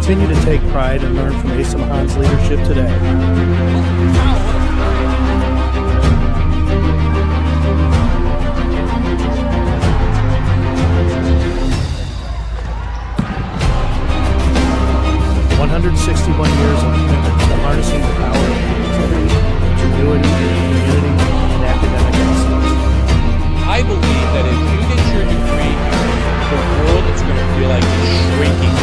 Continue to take pride and learn from Asa Mahan's leadership today. "161 years of commitment to harnessing the power of creativity, ingenuity, community, and academic excellence." I believe that if you get your degree, the world is going to feel like it's shrinking.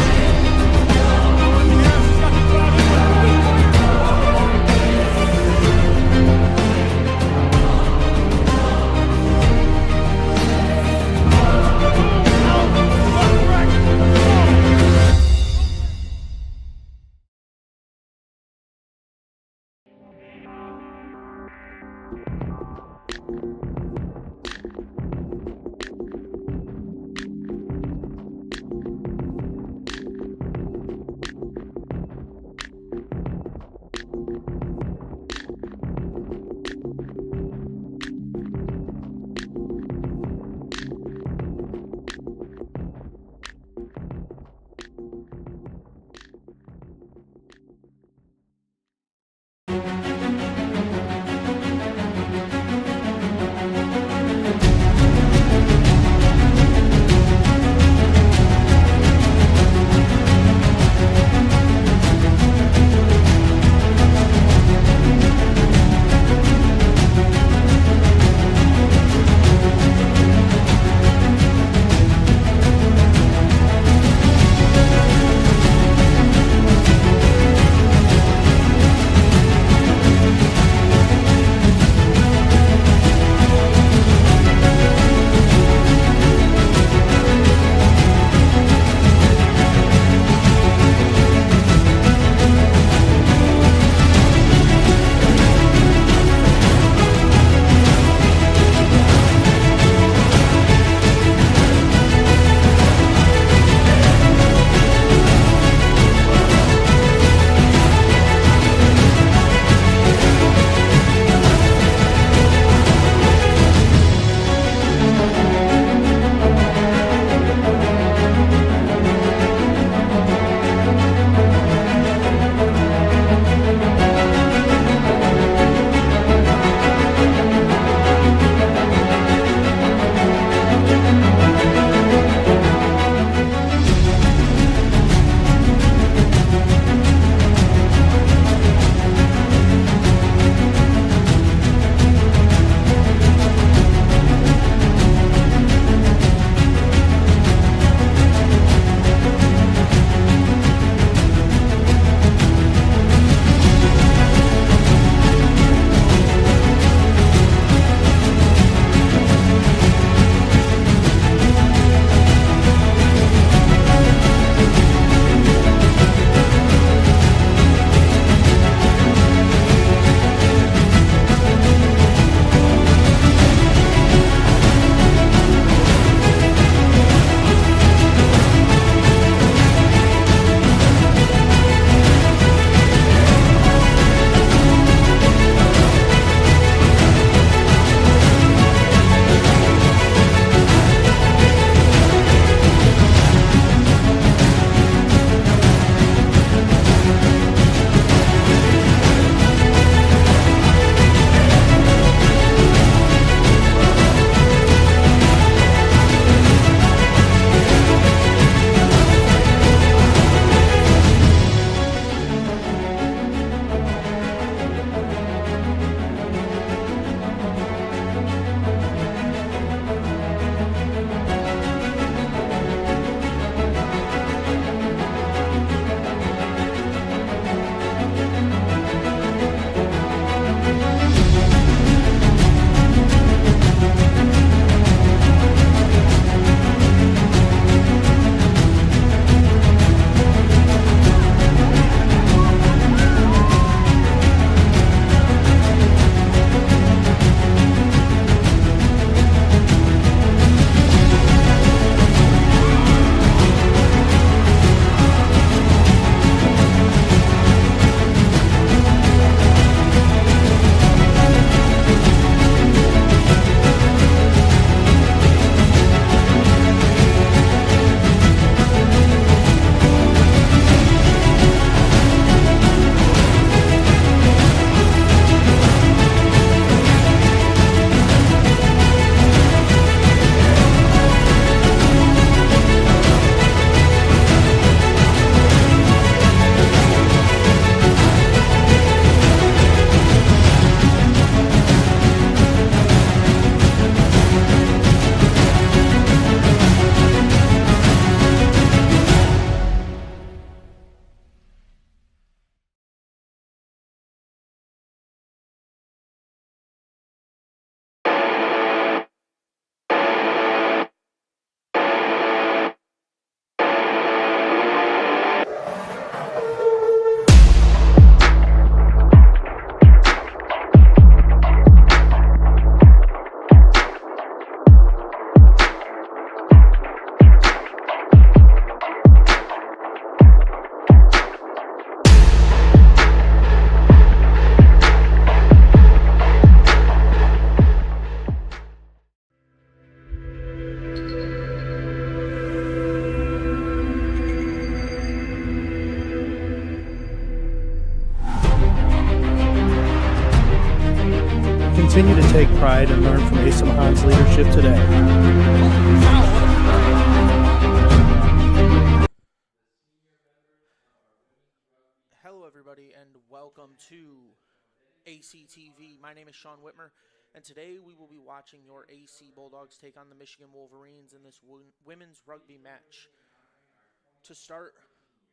Continue to take pride and learn from Asa Mahan's leadership today. Hello, everybody, and welcome to ACTV. My name is Sean Whitmer, and today we will be watching your AC Bulldogs take on the Michigan Wolverines in this women's rugby match. To start,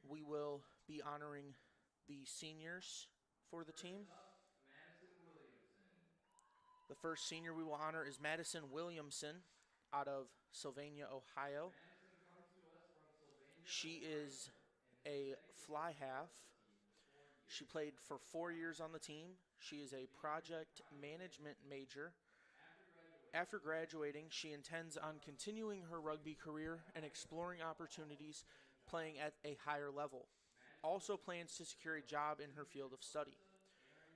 we will be honoring the seniors for the team. The first senior we will honor is Madison Williamson out of Sylvania, Ohio. She is a fly half. She played for 4 years on the team. She is a project management major. After graduating, she intends on continuing her rugby career and exploring opportunities playing at a higher level. Also plans to secure a job in her field of study.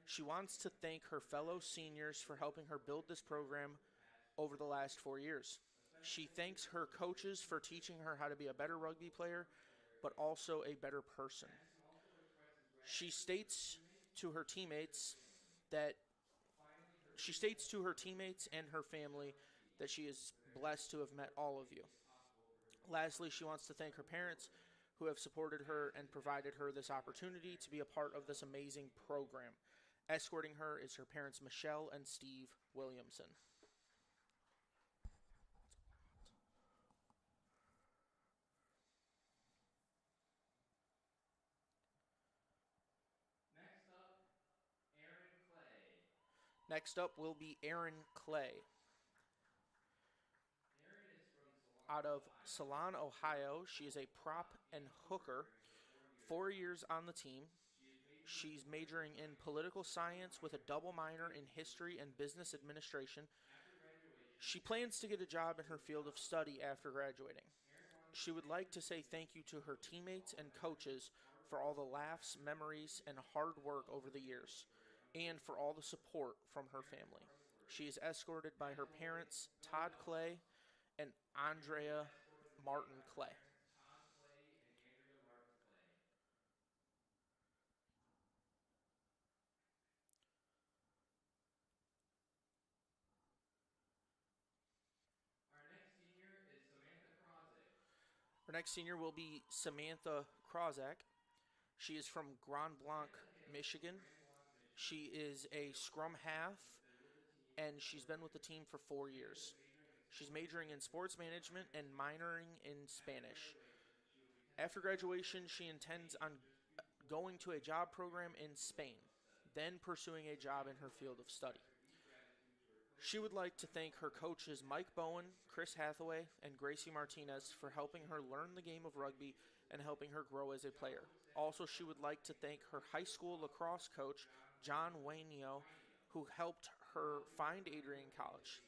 She wants to thank her fellow seniors for helping her build this program over the last 4 years. She thanks her coaches for teaching her how to be a better rugby player, but also a better person. She states to her teammates and her family that she is blessed to have met all of you. Lastly, she wants to thank her parents who have supported her and provided her this opportunity to be a part of this amazing program. Escorting her is her parents Michelle and Steve Williamson. Next up will be Aaron Clay. Out of Salon, Ohio, she is a prop and hooker. 4 years on the team. She's majoring in political science with a double minor in history and business administration. She plans to get a job in her field of study after graduating. She would like to say thank you to her teammates and coaches for all the laughs, memories, and hard work over the years, and for all the support from her family. She is escorted by her parents, Todd Clay and Andrea Martin Clay. Our next senior will be Samantha Krozak. She is from Grand Blanc, Michigan. She is a scrum half, and she's been with the team for 4 years. She's majoring in sports management and minoring in Spanish. After graduation, she intends on going to a job program in Spain, then pursuing a job in her field of study. She would like to thank her coaches Mike Bowen, Chris Hathaway, and Gracie Martinez for helping her learn the game of rugby and helping her grow as a player. Also, she would like to thank her high school lacrosse coach, John Wainio, who helped her find Adrian College.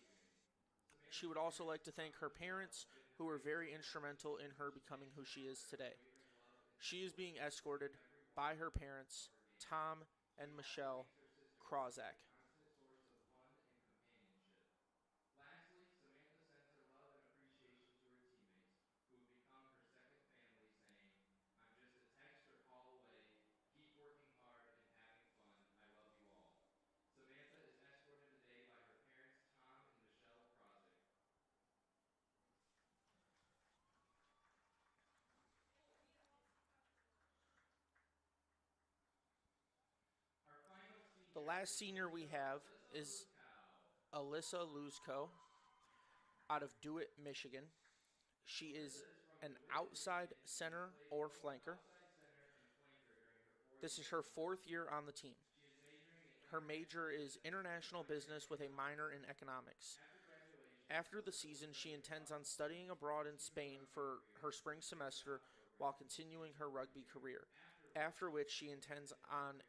She would also like to thank her parents, who were very instrumental in her becoming who she is today. She is being escorted by her parents, Tom and Michelle Krozak. The last senior we have is Alyssa Luzko out of DeWitt, Michigan. She is an outside center or flanker. This is her 4th year on the team. Her major is international business with a minor in economics. After the season, she intends on studying abroad in Spain for her spring semester while continuing her rugby career, after which she intends on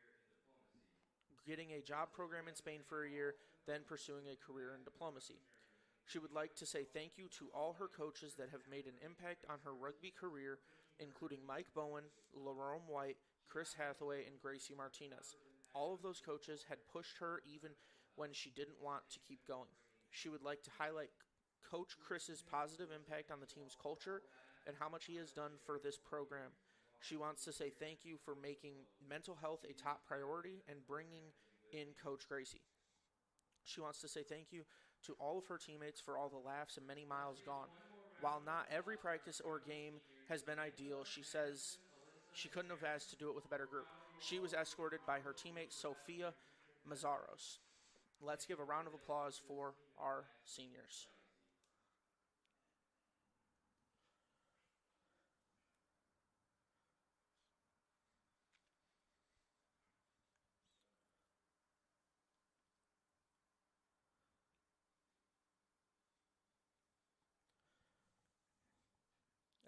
getting a job program in Spain for a year, then pursuing a career in diplomacy. She would like to say thank you to all her coaches that have made an impact on her rugby career, including Mike Bowen, Lerome White, Chris Hathaway, and Gracie Martinez. All of those coaches had pushed her even when she didn't want to keep going. She would like to highlight Coach Chris's positive impact on the team's culture and how much he has done for this program. She wants to say thank you for making mental health a top priority and bringing in Coach Gracie. She wants to say thank you to all of her teammates for all the laughs and many miles gone. While not every practice or game has been ideal, she says she couldn't have asked to do it with a better group. She was escorted by her teammate, Sophia Mazzaros. Let's give a round of applause for our seniors.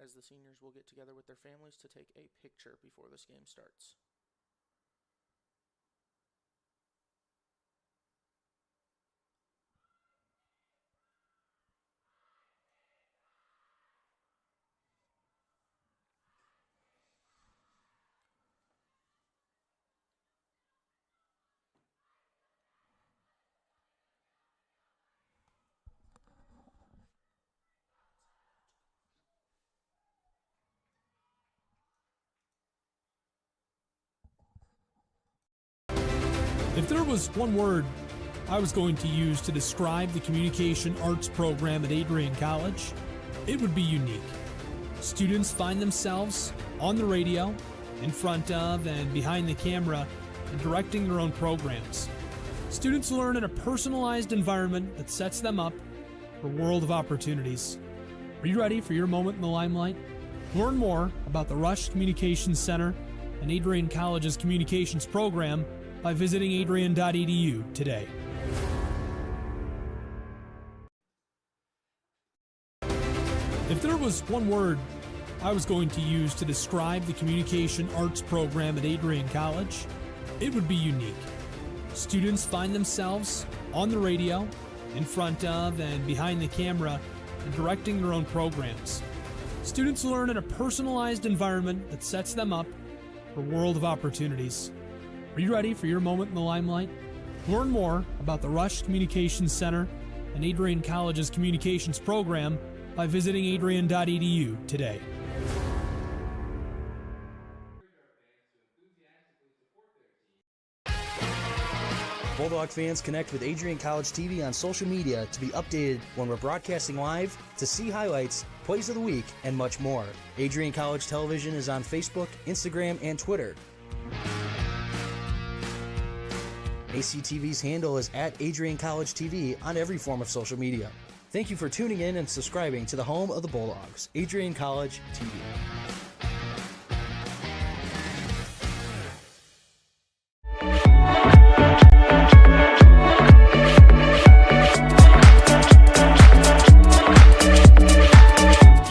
As the seniors will get together with their families to take a picture before this game starts. If there was one word I was going to use to describe the communication arts program at Adrian College, it would be unique. Students find themselves on the radio, in front of and behind the camera, and directing their own programs. Students learn in a personalized environment that sets them up for a world of opportunities. Are you ready for your moment in the limelight? Learn more about the Rush Communications Center and Adrian College's communications program by visiting adrian.edu today. If there was one word I was going to use to describe the communication arts program at Adrian College, it would be unique. Students find themselves on the radio, in front of and behind the camera, and directing their own programs. Students learn in a personalized environment that sets them up for a world of opportunities. Are you ready for your moment in the limelight? Learn more about the Rush Communications Center and Adrian College's communications program by visiting adrian.edu today. Bulldog fans, connect with Adrian College TV on social media to be updated when we're broadcasting live, to see highlights, plays of the week, and much more. Adrian College Television is on Facebook, Instagram, and Twitter. ACTV's handle is at Adrian College TV on every form of social media. Thank you for tuning in and subscribing to the home of the Bulldogs, Adrian College TV.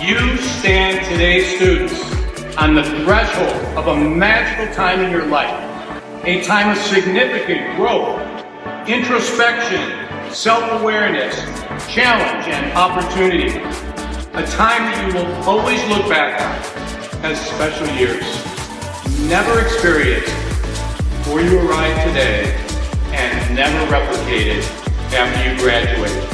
You stand today, students, on the threshold of a magical time in your life. A time of significant growth, introspection, self-awareness, challenge, and opportunity. A time that you will always look back on as special years. Never experienced before you arrived today and never replicated after you graduated.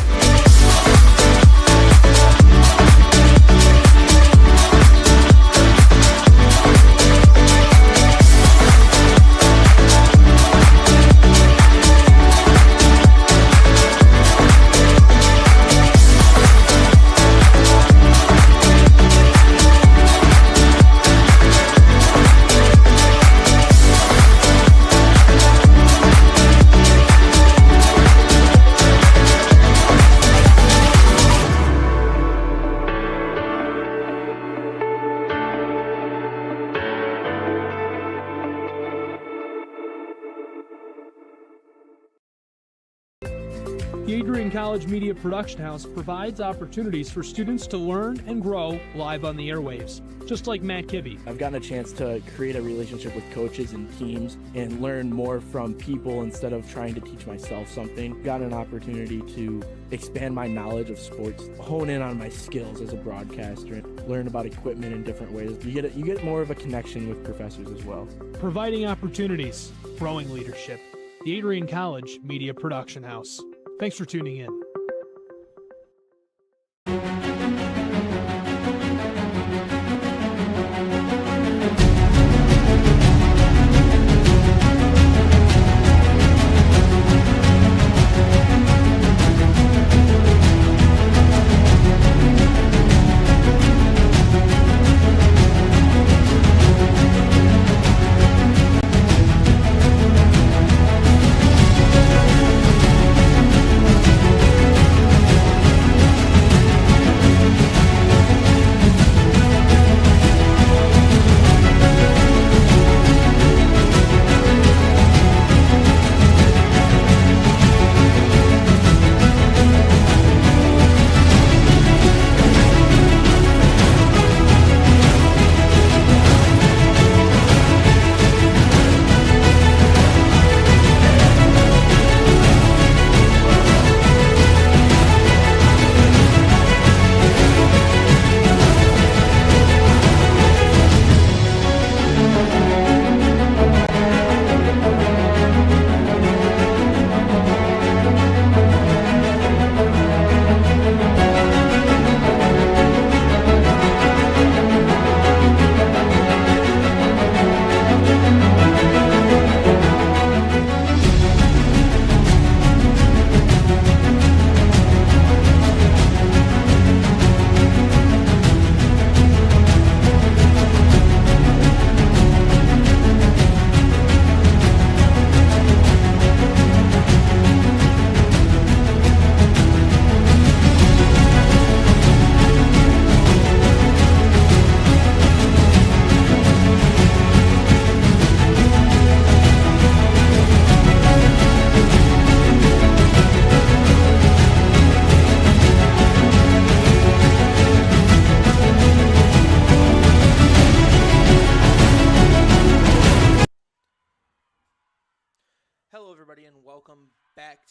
The Adrian College Media Production House provides opportunities for students to learn and grow live on the airwaves, just like Matt Kibbe. I've gotten a chance to create a relationship with coaches and teams and learn more from people instead of trying to teach myself something. Got an opportunity to expand my knowledge of sports, hone in on my skills as a broadcaster, and learn about equipment in different ways. You get more of a connection with professors as well. Providing opportunities, growing leadership. The Adrian College Media Production House. Thanks for tuning in.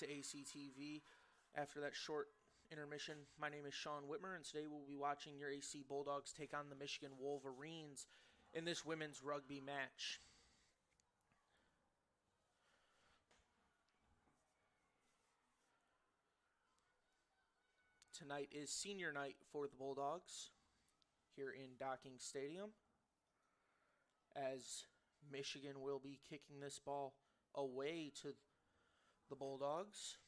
to ACTV after that short intermission. My name is Sean Whitmer, and today we'll be watching your AC Bulldogs take on the Michigan Wolverines in this women's rugby match. Tonight is senior night for the Bulldogs here in Docking Stadium, as Michigan will be kicking this ball away to the Bulldogs.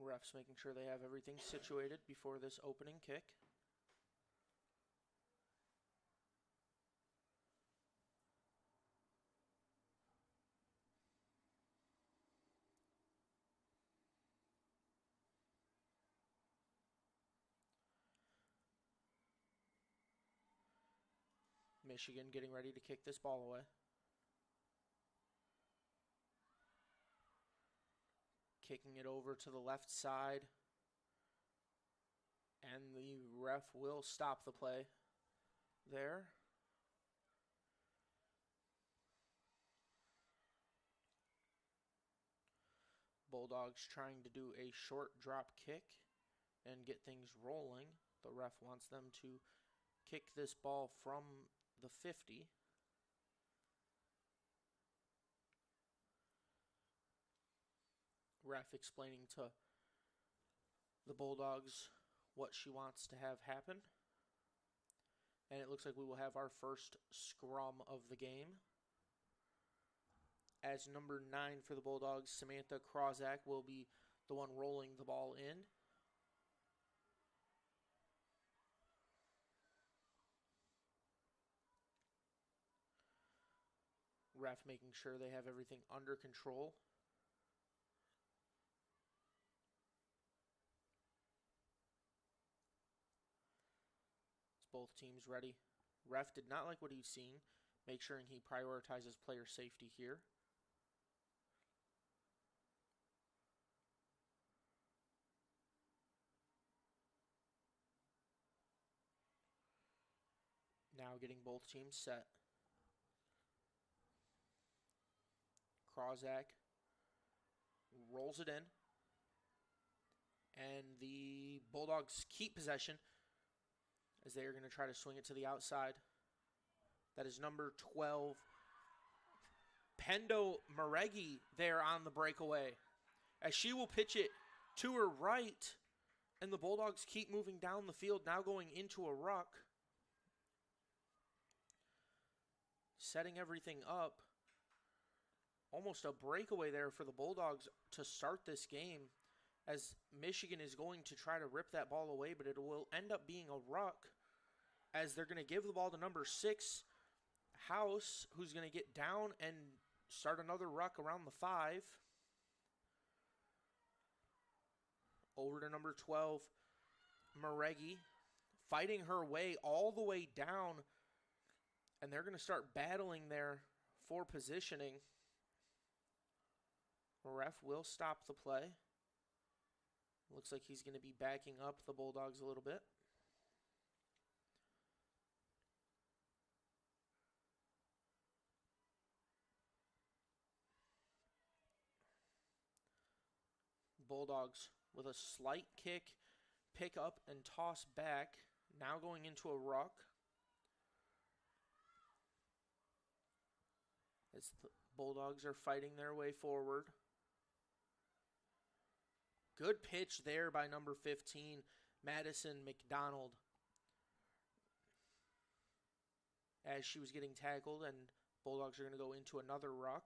Refs making sure they have everything situated before this opening kick. Michigan getting ready to kick this ball away. Kicking it over to the left side. And the ref will stop the play there. Bulldogs trying to do a short drop kick and get things rolling. The ref wants them to kick this ball from the 50. Ref explaining to the Bulldogs what she wants to have happen. And it looks like we will have our first scrum of the game, as number 9 for the Bulldogs, Samantha Krozak, will be the one rolling the ball in. Ref making sure they have everything under control. Both teams ready. Ref did not like what he's seen, make sure he prioritizes player safety here. Now getting both teams set. Krozak rolls it in, and the Bulldogs keep possession as they are going to try to swing it to the outside. That is number 12, Pendo Maregi, there on the breakaway, as she will pitch it to her right, and the Bulldogs keep moving down the field, now going into a ruck, setting everything up. Almost a breakaway there for the Bulldogs to start this game, as Michigan is going to try to rip that ball away, but it will end up being a ruck, as they're going to give the ball to number 6, House, who's going to get down and start another ruck around the 5. Over to number 12, Maregi, fighting her way all the way down, and they're going to start battling there for positioning. Ref will stop the play. Looks like he's going to be backing up the Bulldogs a little bit. Bulldogs with a slight kick, pick up and toss back. Now going into a ruck, as the Bulldogs are fighting their way forward. Good pitch there by number 15, Madison McDonald, as she was getting tackled, and Bulldogs are going to go into another ruck.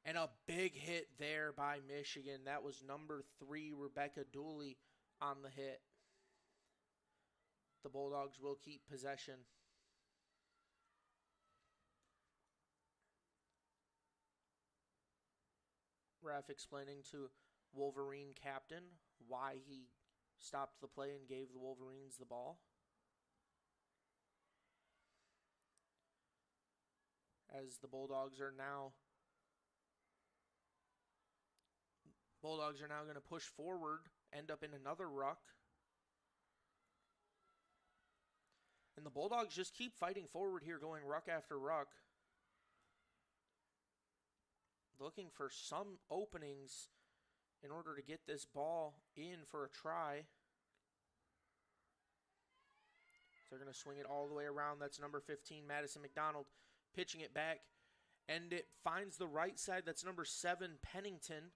And a big hit there by Michigan. That was number 3, Rebecca Dooley, on the hit. The Bulldogs will keep possession. Ref explaining to Wolverine captain why he stopped the play and gave the Wolverines the ball. As the Bulldogs are now going to push forward, end up in another ruck. And the Bulldogs just keep fighting forward here, going ruck after ruck. Looking for some openings in order to get this ball in for a try. So they're going to swing it all the way around. That's number 15, Madison McDonald, pitching it back. And it finds the right side. That's number 7, Pennington.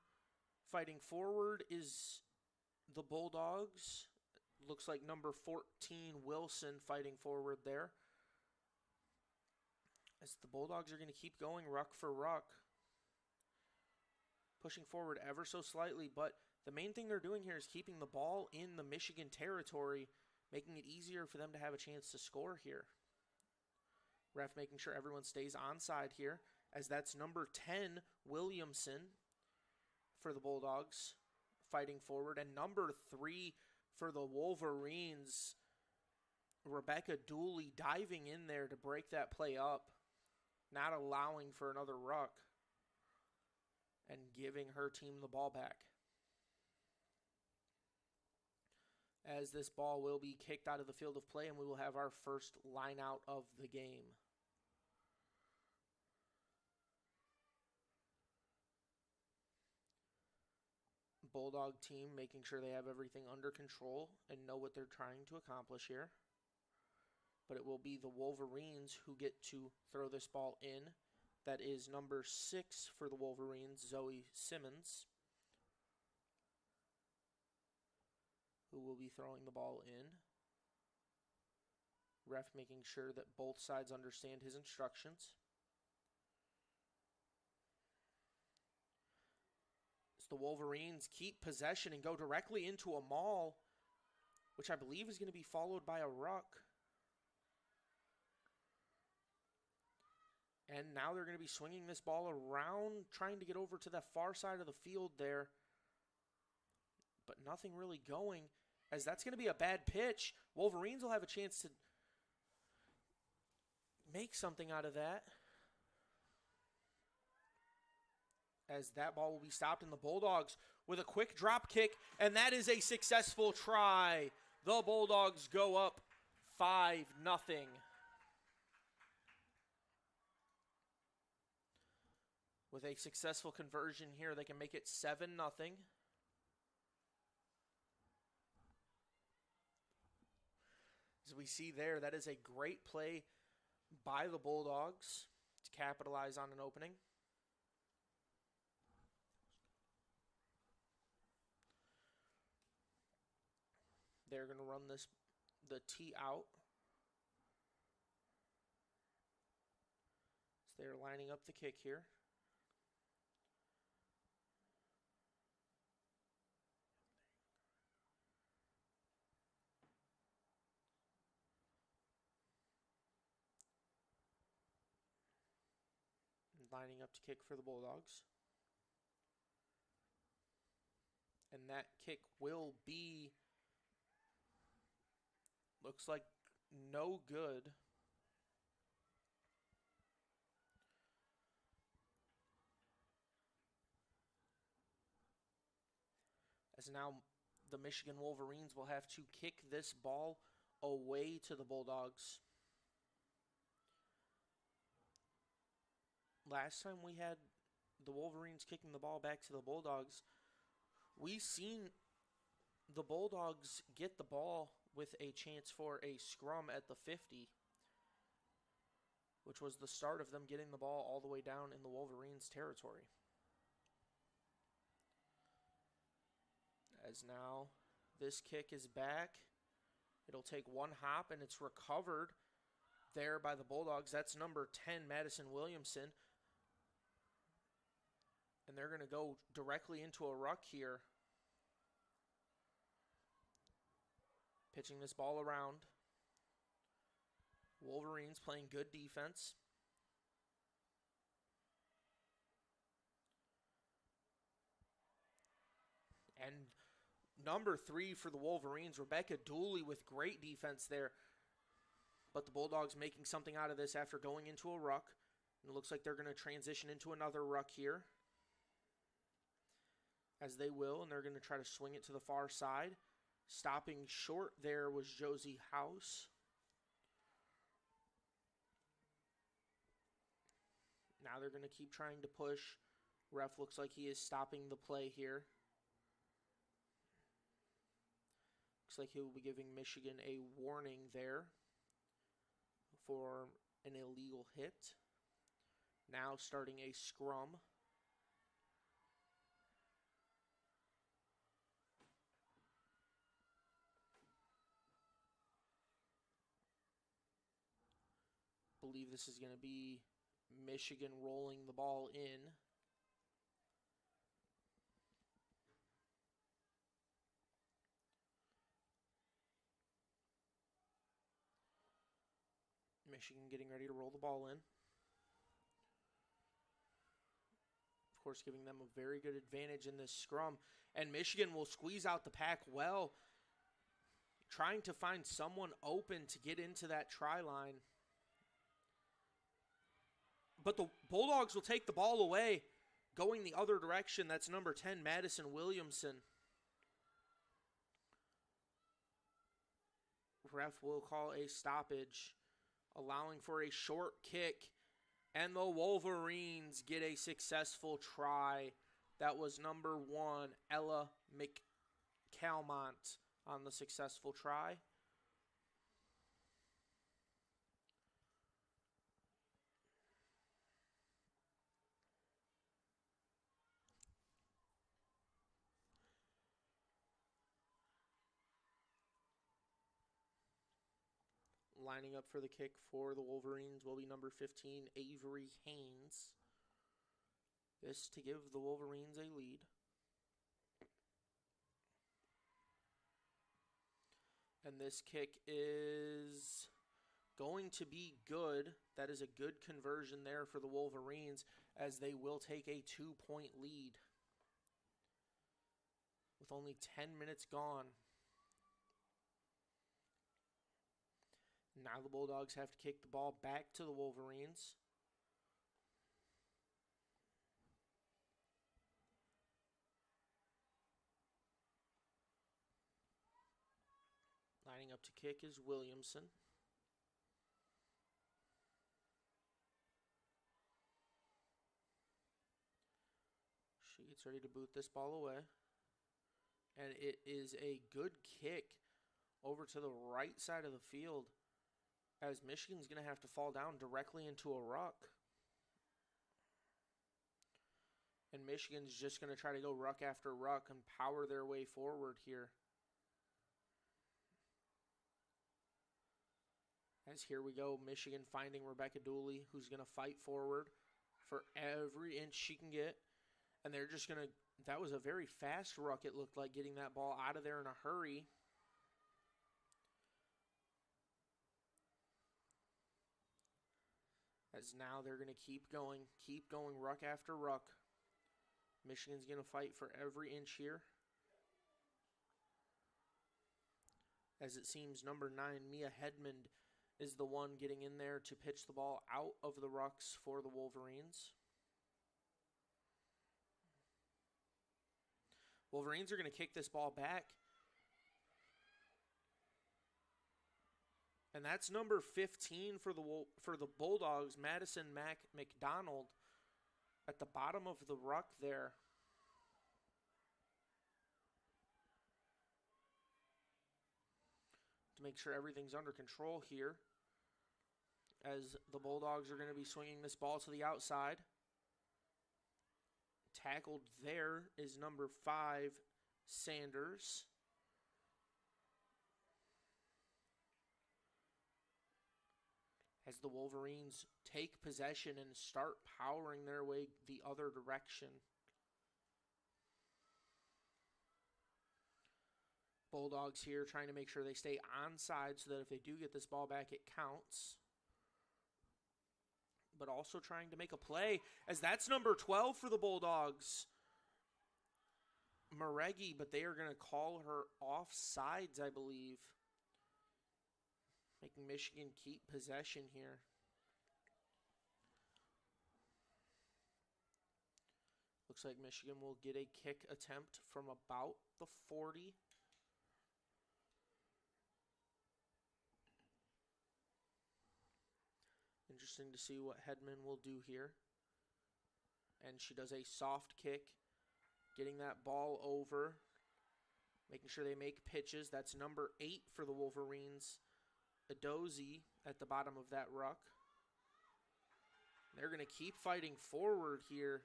Fighting forward is the Bulldogs. Looks like number 14, Wilson, fighting forward there. As the Bulldogs are going to keep going ruck for ruck. Pushing forward ever so slightly, but the main thing they're doing here is keeping the ball in the Michigan territory, making it easier for them to have a chance to score here. Ref making sure everyone stays onside here, as that's number 10, Williamson, for the Bulldogs, fighting forward. And number 3 for the Wolverines, Rebecca Dooley, diving in there to break that play up, not allowing for another ruck, and giving her team the ball back. As this ball will be kicked out of the field of play, and we will have our first line out of the game. Bulldog team making sure they have everything under control and know what they're trying to accomplish here. But it will be the Wolverines who get to throw this ball in. That is number 6 for the Wolverines, Zoe Simmons, who will be throwing the ball in. Ref making sure that both sides understand his instructions. As the Wolverines keep possession and go directly into a maul, which I believe is going to be followed by a ruck. And now they're going to be swinging this ball around, trying to get over to the far side of the field there. But nothing really going, as that's going to be a bad pitch. Wolverines will have a chance to make something out of that, as that ball will be stopped, and the Bulldogs with a quick drop kick, and that is a successful try. The Bulldogs go up 5-0. With a successful conversion here, they can make it 7-0. As we see there, that is a great play by the Bulldogs to capitalize on an opening. They're going to run the tee out. So they're lining up the kick here. Lining up to kick for the Bulldogs. And that kick will be, looks like, no good. As now the Michigan Wolverines will have to kick this ball away to the Bulldogs. Last time we had the Wolverines kicking the ball back to the Bulldogs, we seen the Bulldogs get the ball with a chance for a scrum at the 50, which was the start of them getting the ball all the way down in the Wolverines' territory. As now this kick is back. It'll take one hop, and it's recovered there by the Bulldogs. That's number 10, Madison Williamson. And they're going to go directly into a ruck here. Pitching this ball around. Wolverines playing good defense. And number 3 for the Wolverines, Rebecca Dooley, with great defense there. But the Bulldogs making something out of this after going into a ruck. And it looks like they're going to transition into another ruck here, as they will, and they're going to try to swing it to the far side. Stopping short there was Josie House. Now they're going to keep trying to push. Ref looks like he is stopping the play here. Looks like he will be giving Michigan a warning there for an illegal hit. Now starting a scrum. Believe this is going to be Michigan rolling the ball in. Michigan getting ready to roll the ball in. Of course, giving them a very good advantage in this scrum. And Michigan will squeeze out the pack well, trying to find someone open to get into that try line. But the Bulldogs will take the ball away, going the other direction. That's number 10, Madison Williamson. Ref will call a stoppage, allowing for a short kick. And the Wolverines get a successful try. That was number 1, Ella McCalmont on the successful try. Lining up for the kick for the Wolverines will be number 15, Avery Haynes. This to give the Wolverines a lead. And this kick is going to be good. That is a good conversion there for the Wolverines, as they will take a 2-point lead with only 10 minutes gone. Now the Bulldogs have to kick the ball back to the Wolverines. Lining up to kick is Williamson. She gets ready to boot this ball away. And it is a good kick over to the right side of the field, as Michigan's going to have to fall down directly into a ruck. And Michigan's just going to try to go ruck after ruck and power their way forward here. As here we go, Michigan finding Rebecca Dooley, who's going to fight forward for every inch she can get. And they're just going to, that was a very fast ruck, it looked like, getting that ball out of there in a hurry. As now they're going to keep going ruck after ruck. Michigan's going to fight for every inch here. As it seems, number 9, Mia Hedmond, is the one getting in there to pitch the ball out of the rucks for the Wolverines. Wolverines are going to kick this ball back. And that's number 15 for the Bulldogs, Madison McDonald, at the bottom of the ruck there. To make sure everything's under control here, as the Bulldogs are going to be swinging this ball to the outside. Tackled there is number 5, Sanders. As the Wolverines take possession and start powering their way the other direction. Bulldogs here trying to make sure they stay onside so that if they do get this ball back, it counts. But also trying to make a play, as that's number 12 for the Bulldogs, Maregi, but they are going to call her offsides, I believe. Making Michigan keep possession here. Looks like Michigan will get a kick attempt from about the 40. Interesting to see what Hedman will do here. And she does a soft kick, getting that ball over, making sure they make pitches. That's number 8 for the Wolverines, Adozi, at the bottom of that ruck. They're going to keep fighting forward here.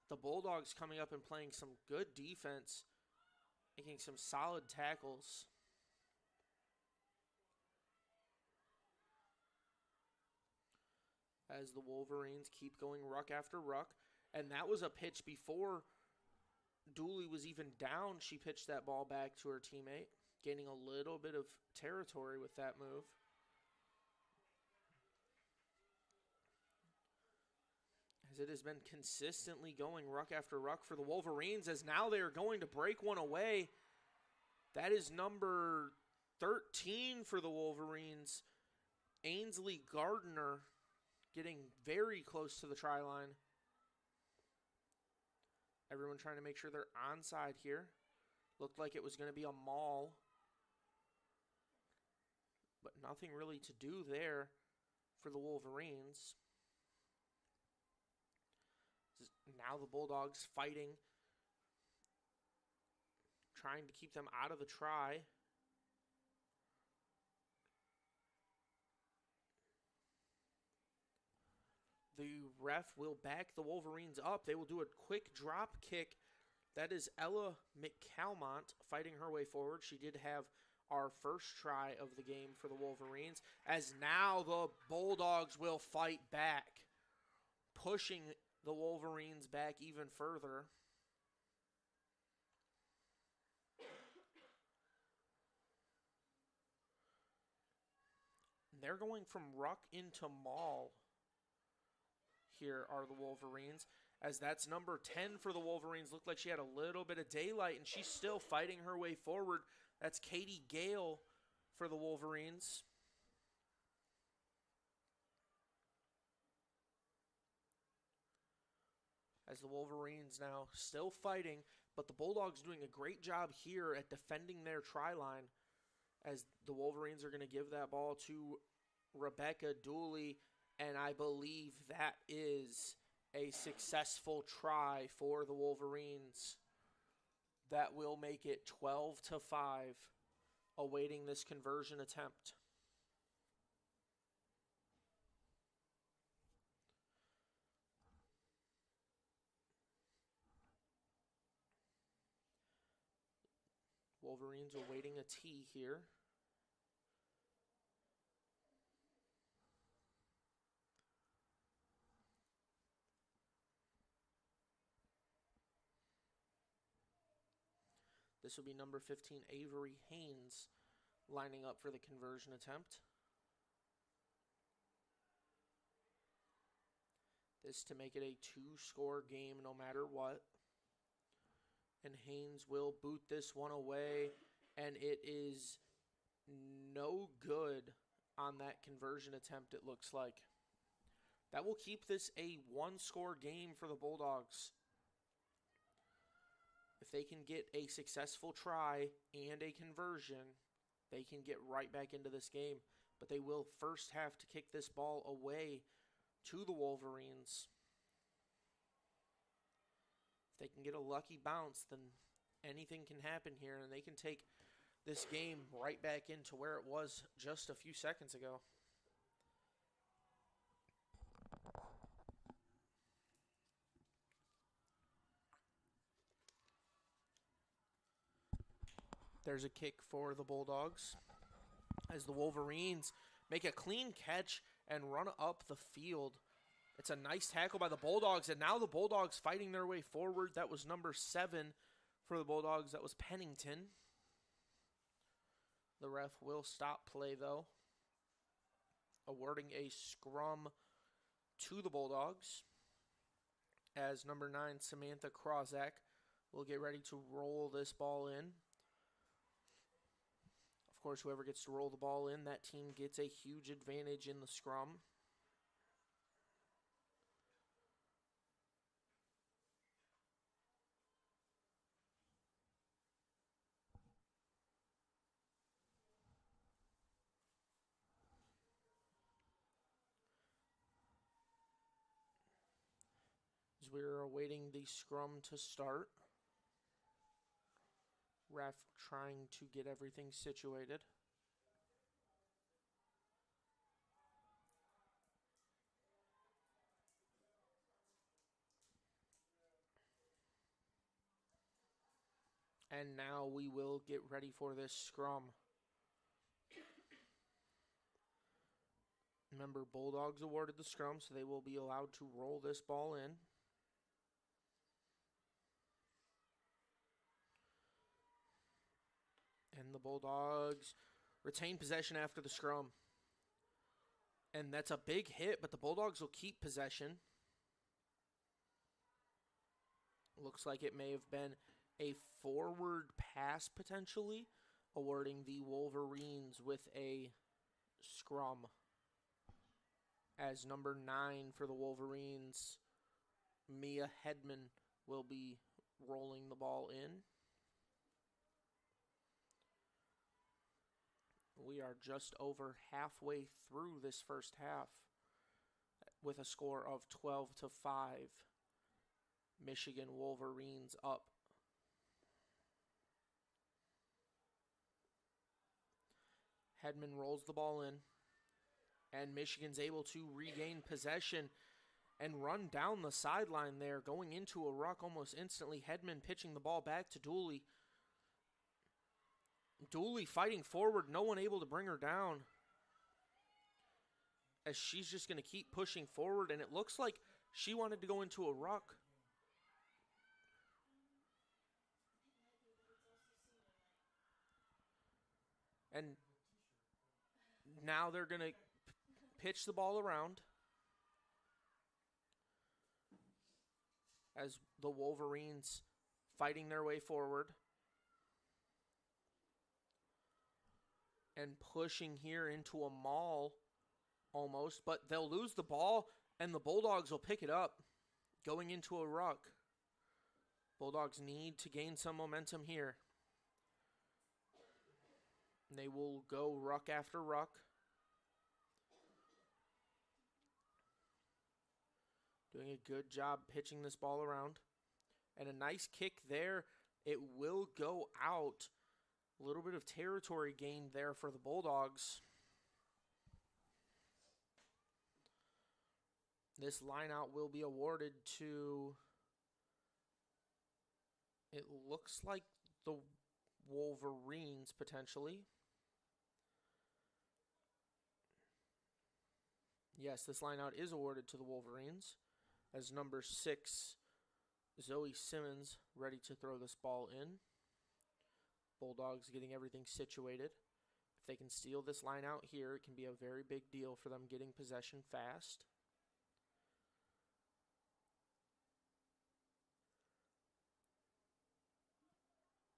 The Bulldogs coming up and playing some good defense, making some solid tackles. As the Wolverines keep going ruck after ruck. And that was a pitch before Dooley was even down. She pitched that ball back to her teammate, gaining a little bit of territory with that move. As it has been consistently going ruck after ruck for the Wolverines, as now they are going to break one away. That is number 13 for the Wolverines, Ainsley Gardner, getting very close to the try line. Everyone trying to make sure they're onside here. Looked like it was going to be a maul, but nothing really to do there for the Wolverines. Now the Bulldogs fighting, trying to keep them out of the try. The ref will back the Wolverines up. They will do a quick drop kick. That is Ella McCalmont fighting her way forward. She did have our first try of the game for the Wolverines. As now the Bulldogs will fight back, pushing the Wolverines back even further. They're going from ruck into maul. Here are the Wolverines, as that's number 10 for the Wolverines. Looked like she had a little bit of daylight, and she's still fighting her way forward. That's Katie Gale for the Wolverines. As the Wolverines now still fighting, but the Bulldogs doing a great job here at defending their try line, as the Wolverines are going to give that ball to Rebecca Dooley, and I believe that is a successful try for the Wolverines. That will make it 12-5, awaiting this conversion attempt. Wolverines awaiting a tee here. This will be number 15, Avery Haynes, lining up for the conversion attempt. This to make it a 2-score game no matter what. And Haynes will boot this one away, and it is no good on that conversion attempt, it looks like. That will keep this a 1-score game for the Bulldogs. If they can get a successful try and a conversion, they can get right back into this game. But they will first have to kick this ball away to the Wolverines. If they can get a lucky bounce, then anything can happen here, and they can take this game right back into where it was just a few seconds ago. There's a kick for the Bulldogs as the Wolverines make a clean catch and run up the field. It's a nice tackle by the Bulldogs, and now the Bulldogs fighting their way forward. That was number 7 for the Bulldogs. That was Pennington. The ref will stop play, though, awarding a scrum to the Bulldogs, as number 9, Samantha Krozak, will get ready to roll this ball in. Of course, whoever gets to roll the ball in, that team gets a huge advantage in the scrum. As we're awaiting the scrum to start. Ref trying to get everything situated. And now we will get ready for this scrum. Remember, Bulldogs awarded the scrum, so they will be allowed to roll this ball in. And the Bulldogs retain possession after the scrum. And that's a big hit, but the Bulldogs will keep possession. Looks like it may have been a forward pass potentially, awarding the Wolverines with a scrum. As number 9 for the Wolverines, Mia Hedman, will be rolling the ball in. We are just over halfway through this first half with a score of 12-5. Michigan Wolverines up. Hedman rolls the ball in, and Michigan's able to regain possession and run down the sideline there, going into a ruck almost instantly. Hedman pitching the ball back to Dooley. Dooley fighting forward, no one able to bring her down, as she's just going to keep pushing forward, and it looks like she wanted to go into a ruck. And now they're going to pitch the ball around as the Wolverines fighting their way forward and pushing here into a maul almost, but they'll lose the ball and the Bulldogs will pick it up going into a ruck. Bulldogs need to gain some momentum here. And they will go ruck after ruck. Doing a good job pitching this ball around. And a nice kick there. It will go out. A little bit of territory gained there for the Bulldogs. This lineout will be awarded to, it looks like, the Wolverines potentially. Yes, this lineout is awarded to the Wolverines, as number 6, Zoe Simmons, ready to throw this ball in. Bulldogs getting everything situated. If they can steal this line out here, it can be a very big deal for them getting possession fast.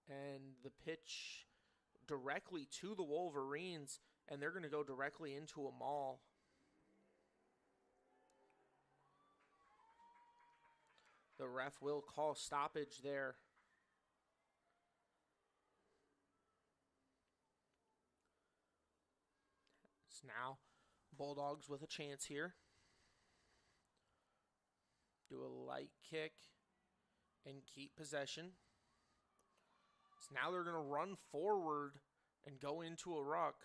And the pitch directly to the Wolverines, and they're going to go directly into a maul. The ref will call stoppage there. It's now Bulldogs with a chance here. Do a light kick and keep possession. So now they're going to run forward and go into a ruck.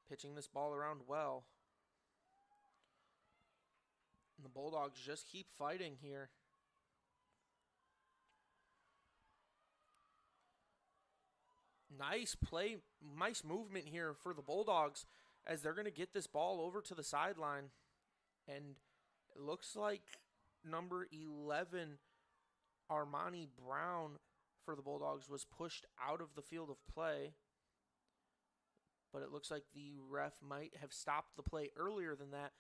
Pitching this ball around well. And the Bulldogs just keep fighting here. Nice play, nice movement here for the Bulldogs as they're going to get this ball over to the sideline. And it looks like number 11, Armani Brown, for the Bulldogs was pushed out of the field of play. But it looks like the ref might have stopped the play earlier than that.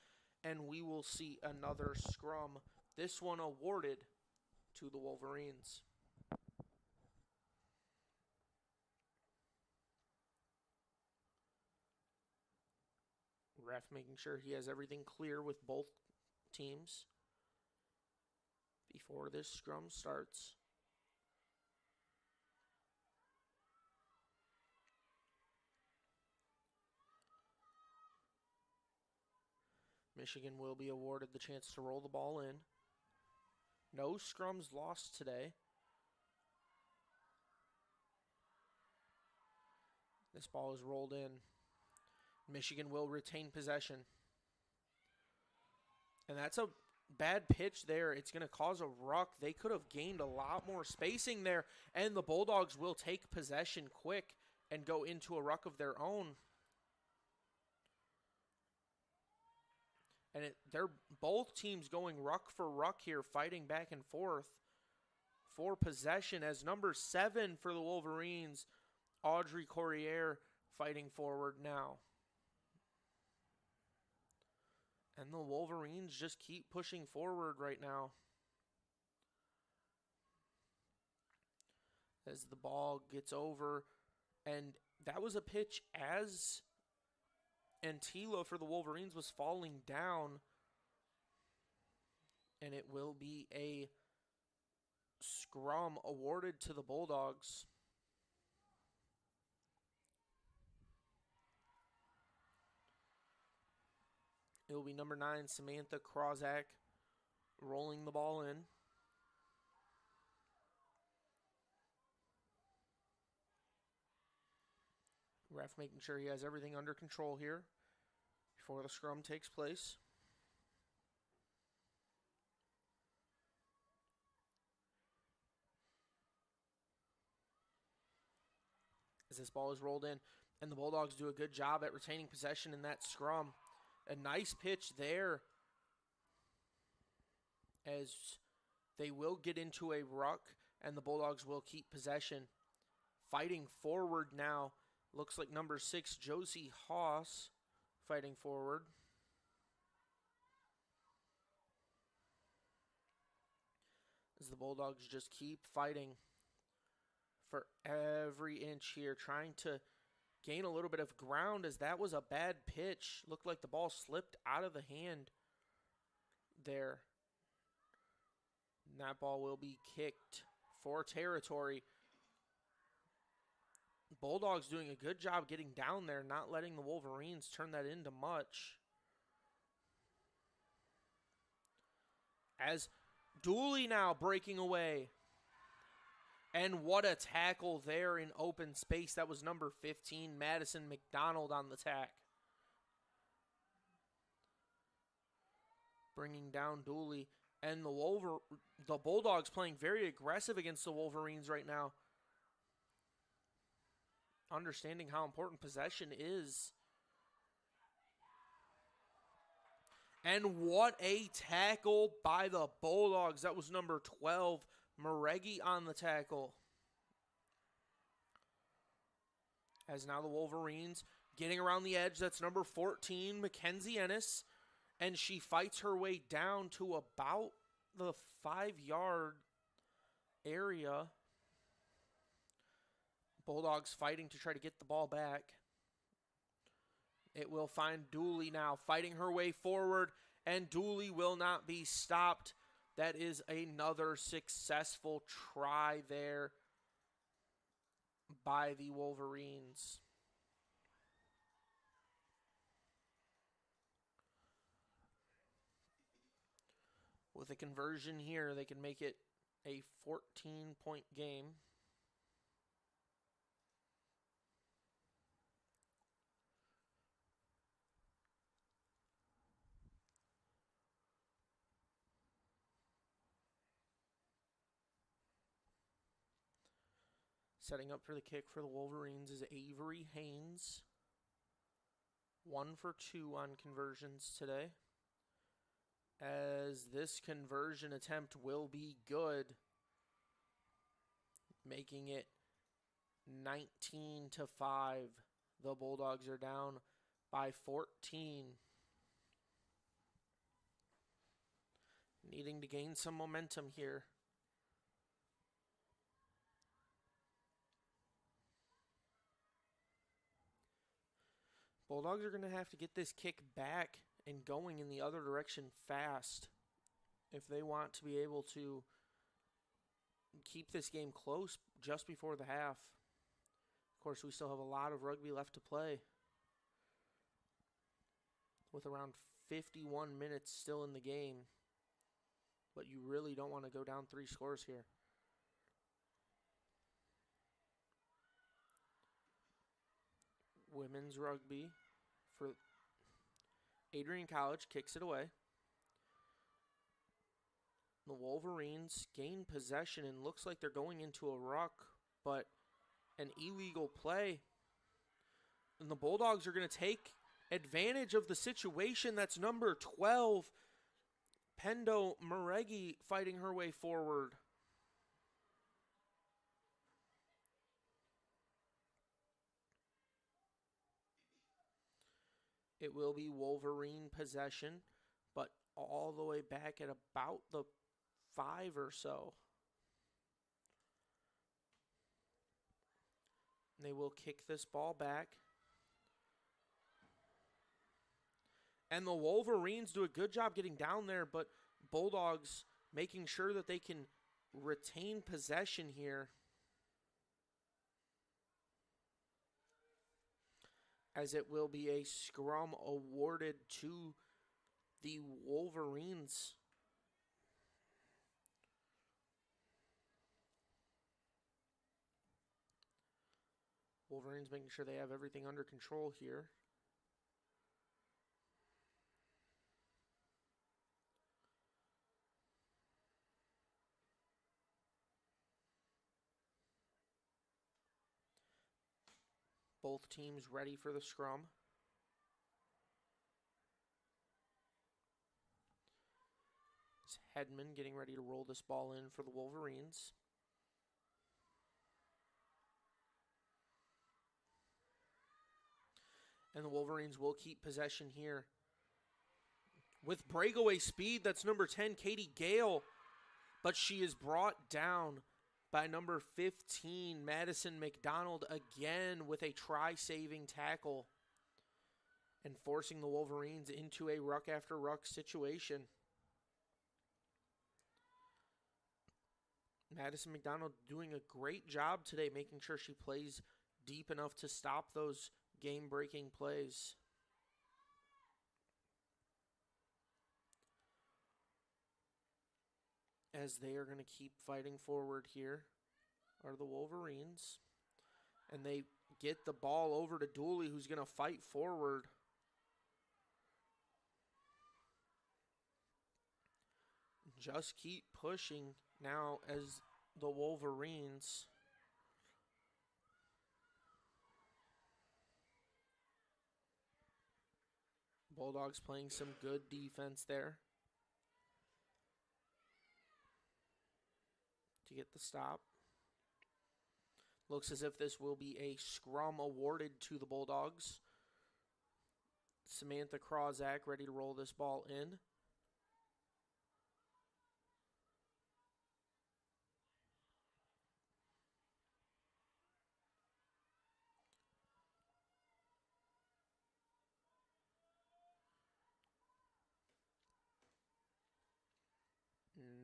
And we will see another scrum. This one awarded to the Wolverines. Ref making sure he has everything clear with both teams before this scrum starts. Michigan will be awarded the chance to roll the ball in. No scrums lost today. This ball is rolled in. Michigan will retain possession. And that's a bad pitch there. It's going to cause a ruck. They could have gained a lot more spacing there, and the Bulldogs will take possession quick and go into a ruck of their own. And they're both teams going ruck for ruck here, fighting back and forth for possession as number 7 for the Wolverines, Audrey Corriere, fighting forward now. And the Wolverines just keep pushing forward right now. As the ball gets over. And that was a pitch as Antila for the Wolverines was falling down. And it will be a scrum awarded to the Bulldogs. It will be number 9, Samantha Krozak, rolling the ball in. Ref making sure he has everything under control here before the scrum takes place. As this ball is rolled in, and the Bulldogs do a good job at retaining possession in that scrum. A nice pitch there as they will get into a ruck and the Bulldogs will keep possession. Fighting forward now. Looks like number 6, Josie Haas, fighting forward. As the Bulldogs just keep fighting for every inch here, trying to gain a little bit of ground as that was a bad pitch. Looked like the ball slipped out of the hand there. And that ball will be kicked for territory. Bulldogs doing a good job getting down there, not letting the Wolverines turn that into much. As Dooley now breaking away. And what a tackle there in open space. That was number 15, Madison McDonald on the tack. Bringing down Dooley. And the Bulldogs playing very aggressive against the Wolverines right now. Understanding how important possession is. And what a tackle by the Bulldogs. That was number 12, Maregi on the tackle. As now the Wolverines getting around the edge. That's number 14, Mackenzie Ennis. And she fights her way down to about the 5-yard area. Bulldogs fighting to try to get the ball back. It will find Dooley now fighting her way forward. And Dooley will not be stopped. That is another successful try there by the Wolverines. With a conversion here, they can make it a 14-point game. Setting up for the kick for the Wolverines is Avery Haynes. 1 for 2 on conversions today. As this conversion attempt will be good. Making it 19-5. The Bulldogs are down by 14. Needing to gain some momentum here. Bulldogs are going to have to get this kick back and going in the other direction fast if they want to be able to keep this game close just before the half. Of course, we still have a lot of rugby left to play. with around 51 minutes still in the game. But you really don't want to go down 3 scores here. Women's rugby for Adrian College kicks it away. The Wolverines gain possession and looks like they're going into a ruck, but an illegal play. And the Bulldogs are going to take advantage of the situation. That's number 12, Pendo Maregi, fighting her way forward. It will be Wolverine possession, but all the way back at about the 5 or so. They will kick this ball back. And the Wolverines do a good job getting down there, but Bulldogs making sure that they can retain possession here. As it will be a scrum awarded to the Wolverines. Wolverines making sure they have everything under control here. Both teams ready for the scrum. It's Hedman getting ready to roll this ball in for the Wolverines. And the Wolverines will keep possession here. With breakaway speed, that's number 10, Katie Gale. But she is brought down by number 15, Madison McDonald, again with a try-saving tackle and forcing the Wolverines into a ruck after ruck situation. Madison McDonald doing a great job today, making sure she plays deep enough to stop those game-breaking plays. As they are going to keep fighting forward here are the Wolverines. And they get the ball over to Dooley, who's going to fight forward. Just keep pushing now as the Wolverines Bulldogs playing some good defense there to get the stop. Looks as if this will be a scrum awarded to the Bulldogs. Samantha Krawczak ready to roll this ball in.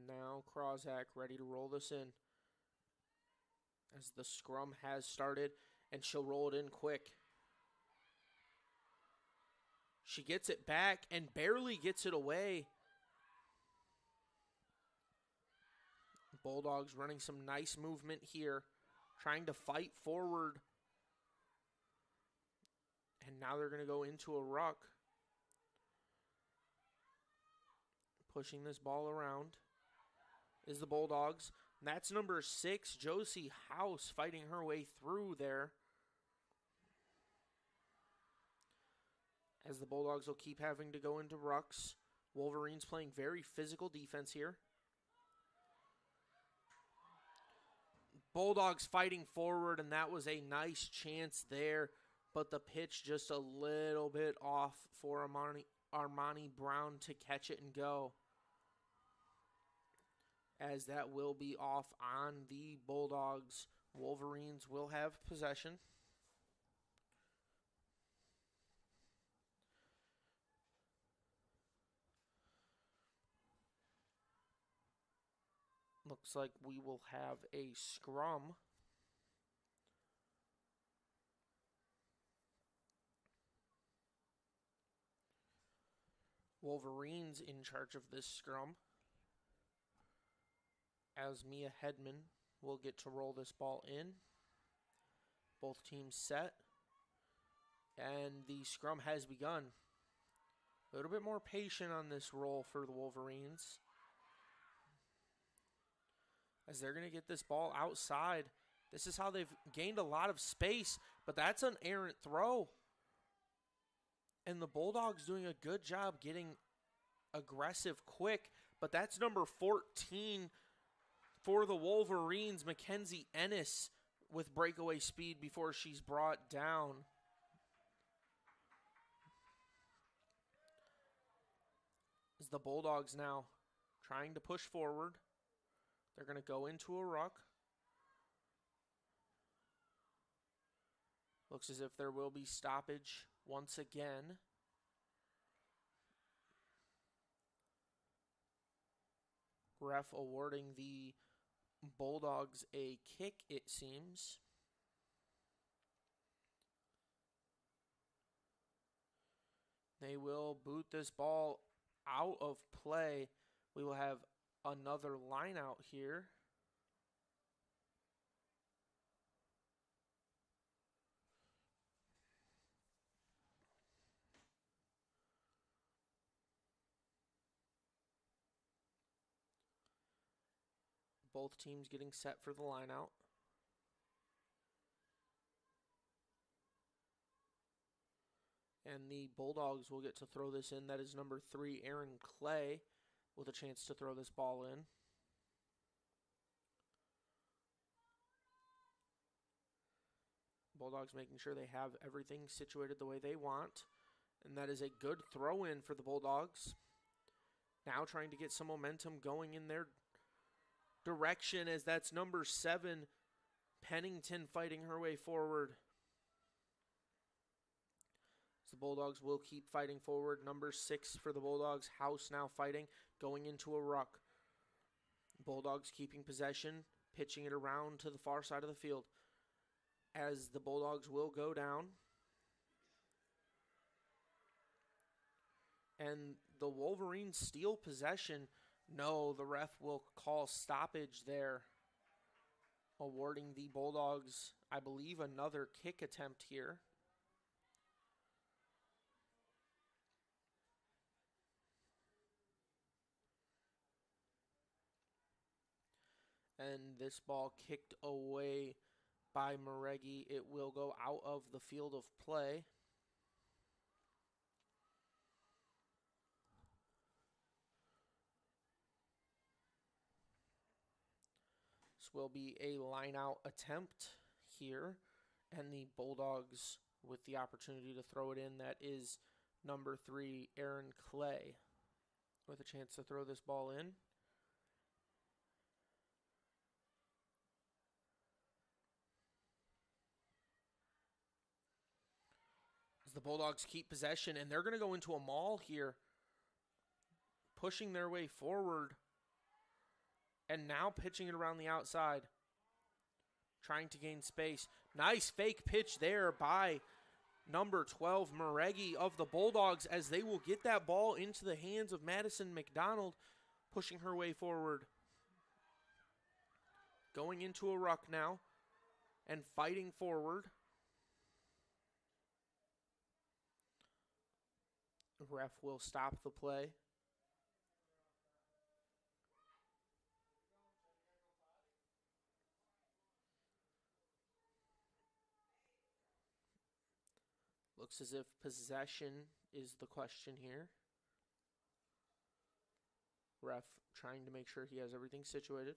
Now Krawczak ready to roll this in. As the scrum has started, and she'll roll it in quick. She gets it back and barely gets it away. Bulldogs running some nice movement here, trying to fight forward. And now they're going to go into a ruck. Pushing this ball around is the Bulldogs. And that's number 6, Josie House, fighting her way through there. As the Bulldogs will keep having to go into rucks. Wolverines playing very physical defense here. Bulldogs fighting forward, and that was a nice chance there. But the pitch just a little bit off for Armani Brown to catch it and go. As that will be off on the Bulldogs. Wolverines will have possession. Looks like we will have a scrum. Wolverines in charge of this scrum, as Mia Hedman will get to roll this ball in. Both teams set, and the scrum has begun. A little bit more patient on this roll for the Wolverines, as they're going to get this ball outside. This is how they've gained a lot of space, but that's an errant throw. And the Bulldogs doing a good job getting aggressive quick, but that's number 14 for the Wolverines, Mackenzie Ennis, with breakaway speed before she's brought down. As the Bulldogs now trying to push forward. They're going to go into a ruck. Looks as if there will be stoppage once again. Ref awarding the Bulldogs a kick, it seems. They will boot this ball out of play. We will have another line out here. Both teams getting set for the line out. And the Bulldogs will get to throw this in. That is number 3, Aaron Clay, with a chance to throw this ball in. Bulldogs making sure they have everything situated the way they want. And that is a good throw in for the Bulldogs. Now trying to get some momentum going in their direction, as that's number 7, Pennington, fighting her way forward. So the Bulldogs will keep fighting forward. Number 6 for the Bulldogs, House, now fighting, going into a ruck. Bulldogs keeping possession, pitching it around to the far side of the field, as the Bulldogs will go down. And the Wolverines steal possession. No, the ref will call stoppage there, awarding the Bulldogs, I believe, another kick attempt here. And this ball kicked away by Maregi. It will go out of the field of play. This will be a line-out attempt here, and the Bulldogs with the opportunity to throw it in. That is number 3, Aaron Clay, with a chance to throw this ball in. As the Bulldogs keep possession, and they're going to go into a maul here, pushing their way forward. And now pitching it around the outside, trying to gain space. Nice fake pitch there by number 12, Maregi of the Bulldogs, as they will get that ball into the hands of Madison McDonald, pushing her way forward. Going into a ruck now and fighting forward. The ref will stop the play. Looks as if possession is the question here. Ref trying to make sure he has everything situated.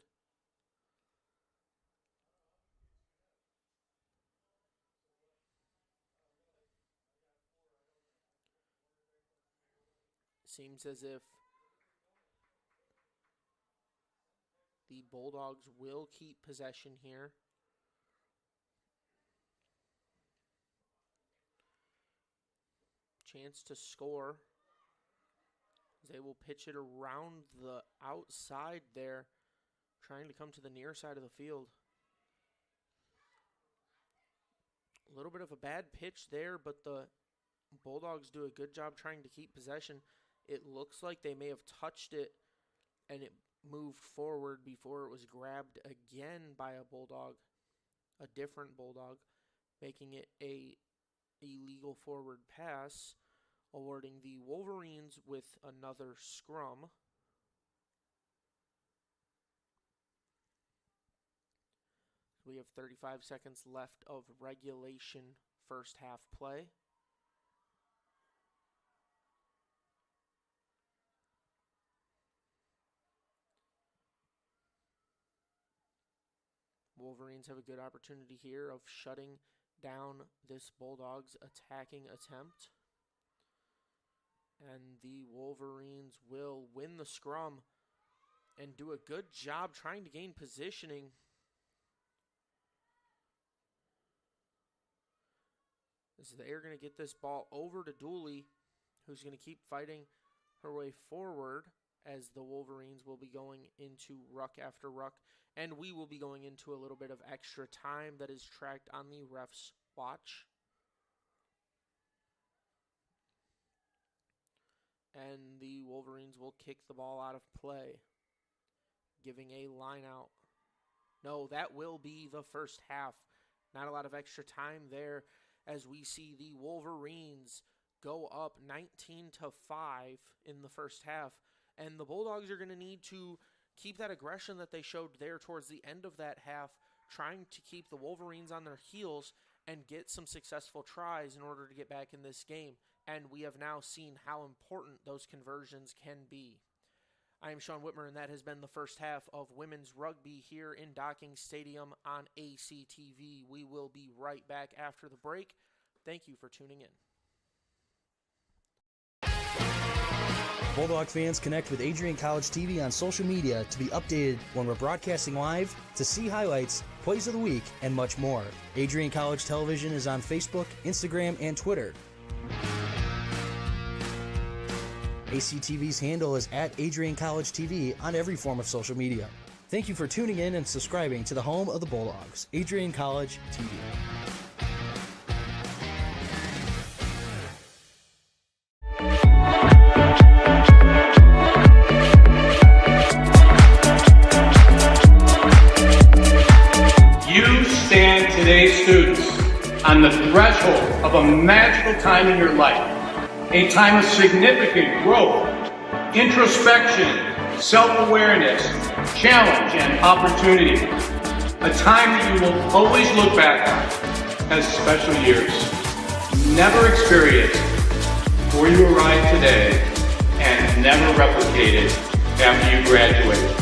Seems as if the Bulldogs will keep possession here. Chance to score. They will pitch it around the outside there, trying to come to the near side of the field. A little bit of a bad pitch there, but the Bulldogs do a good job trying to keep possession. It looks like they may have touched it and it moved forward before it was grabbed again by a Bulldog, a different Bulldog, making it a illegal forward pass, awarding the Wolverines with another scrum. We have 35 seconds left of regulation first half play. Wolverines have a good opportunity here of shutting down this Bulldogs attacking attempt. And the Wolverines will win the scrum and do a good job trying to gain positioning. As they're going to get this ball over to Dooley, who's going to keep fighting her way forward as the Wolverines will be going into ruck after ruck. And we will be going into a little bit of extra time that is tracked on the ref's watch. And the Wolverines will kick the ball out of play, giving a line out. No, that will be the first half. Not a lot of extra time there as we see the Wolverines go up 19-5 in the first half. And the Bulldogs are going to need to keep that aggression that they showed there towards the end of that half, trying to keep the Wolverines on their heels and get some successful tries in order to get back in this game. And we have now seen how important those conversions can be. I am Sean Whitmer, and that has been the first half of women's rugby here in Docking Stadium on ACTV. We will be right back after the break. Thank you for tuning in. Bulldog fans, connect with Adrian College TV on social media to be updated when we're broadcasting live, to see highlights, plays of the week, and much more. Adrian College Television is on Facebook, Instagram, and Twitter. ACTV's handle is at Adrian College TV on every form of social media. Thank you for tuning in and subscribing to the home of the Bulldogs, Adrian College TV. You stand today, students, on the threshold of a magical time in your life. A time of significant growth, introspection, self-awareness, challenge, and opportunity. A time that you will always look back on as special years. Never experienced before you arrived today and never replicated after you graduate.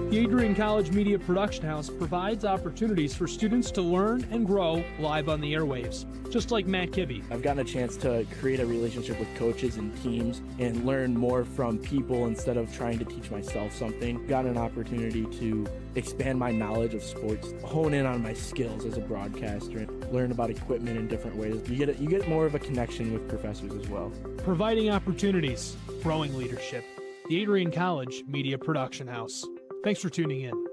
The Adrian College Media Production House provides opportunities for students to learn and grow live on the airwaves, just like Matt Kibbe. I've gotten a chance to create a relationship with coaches and teams and learn more from people instead of trying to teach myself something. Gotten an opportunity to expand my knowledge of sports, hone in on my skills as a broadcaster, and learn about equipment in different ways. You get more of a connection with professors as well. Providing opportunities, growing leadership. The Adrian College Media Production House. Thanks for tuning in.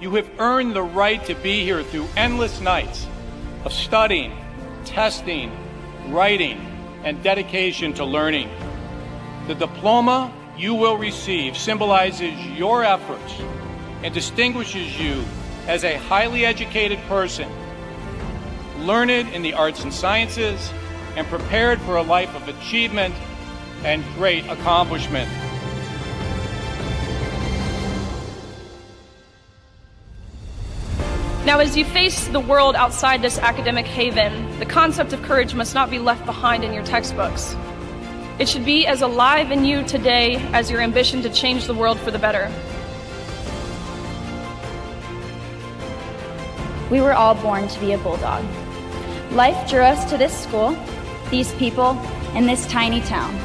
You have earned the right to be here through endless nights of studying, testing, writing, and dedication to learning. The diploma you will receive symbolizes your efforts and distinguishes you as a highly educated person, learned in the arts and sciences, and prepared for a life of achievement and great accomplishment. Now, as you face the world outside this academic haven, the concept of courage must not be left behind in your textbooks. It should be as alive in you today as your ambition to change the world for the better. We were all born to be a Bulldog. Life drew us to this school, these people, and this tiny town.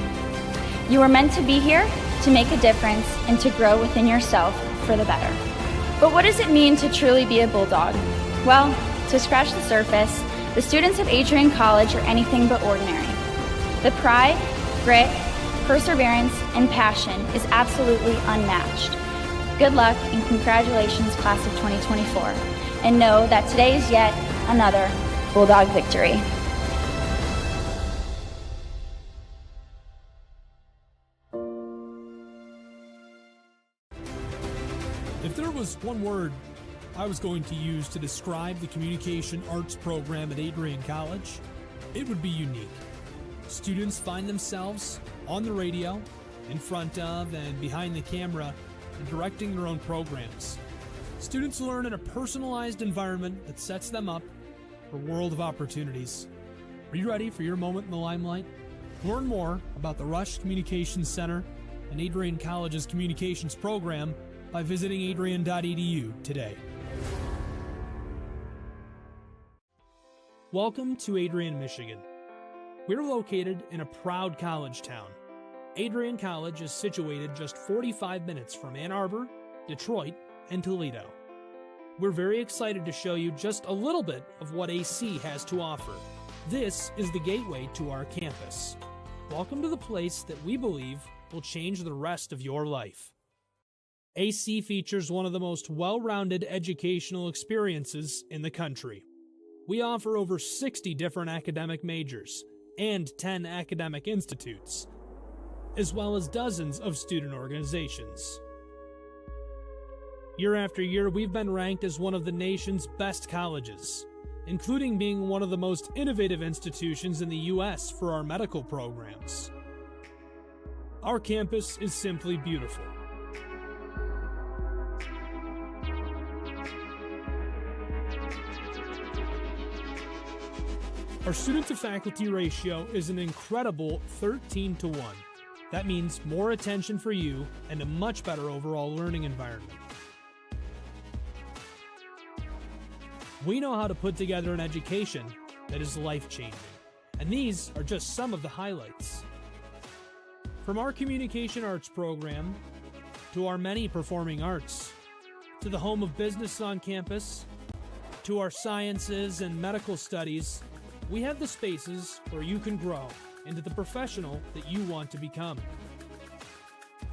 You were meant to be here to make a difference and to grow within yourself for the better. But what does it mean to truly be a Bulldog? Well, to scratch the surface, the students of Adrian College are anything but ordinary. The pride, grit, perseverance, and passion is absolutely unmatched. Good luck and congratulations, class of 2024. And know that today is yet another Bulldog victory. If there was one word I was going to use to describe the communication arts program at Adrian College, it would be unique. Students find themselves on the radio, in front of and behind the camera, and directing their own programs. Students learn in a personalized environment that sets them up for a world of opportunities. Are you ready for your moment in the limelight? Learn more about the Rush Communications Center and Adrian College's communications program by visiting adrian.edu today. Welcome to Adrian, Michigan. We're located in a proud college town. Adrian College is situated just 45 minutes from Ann Arbor, Detroit, and Toledo. We're very excited to show you just a little bit of what AC has to offer. This is the gateway to our campus. Welcome to the place that we believe will change the rest of your life. AC features one of the most well-rounded educational experiences in the country. We offer over 60 different academic majors and 10 academic institutes, as well as dozens of student organizations. Year after year, we've been ranked as one of the nation's best colleges, including being one of the most innovative institutions in the U.S. for our medical programs. Our campus is simply beautiful. Our student-to-faculty ratio is an incredible 13-to-1. That means more attention for you and a much better overall learning environment. We know how to put together an education that is life-changing, and these are just some of the highlights. From our communication arts program, to our many performing arts, to the home of business on campus, to our sciences and medical studies, we have the spaces where you can grow into the professional that you want to become.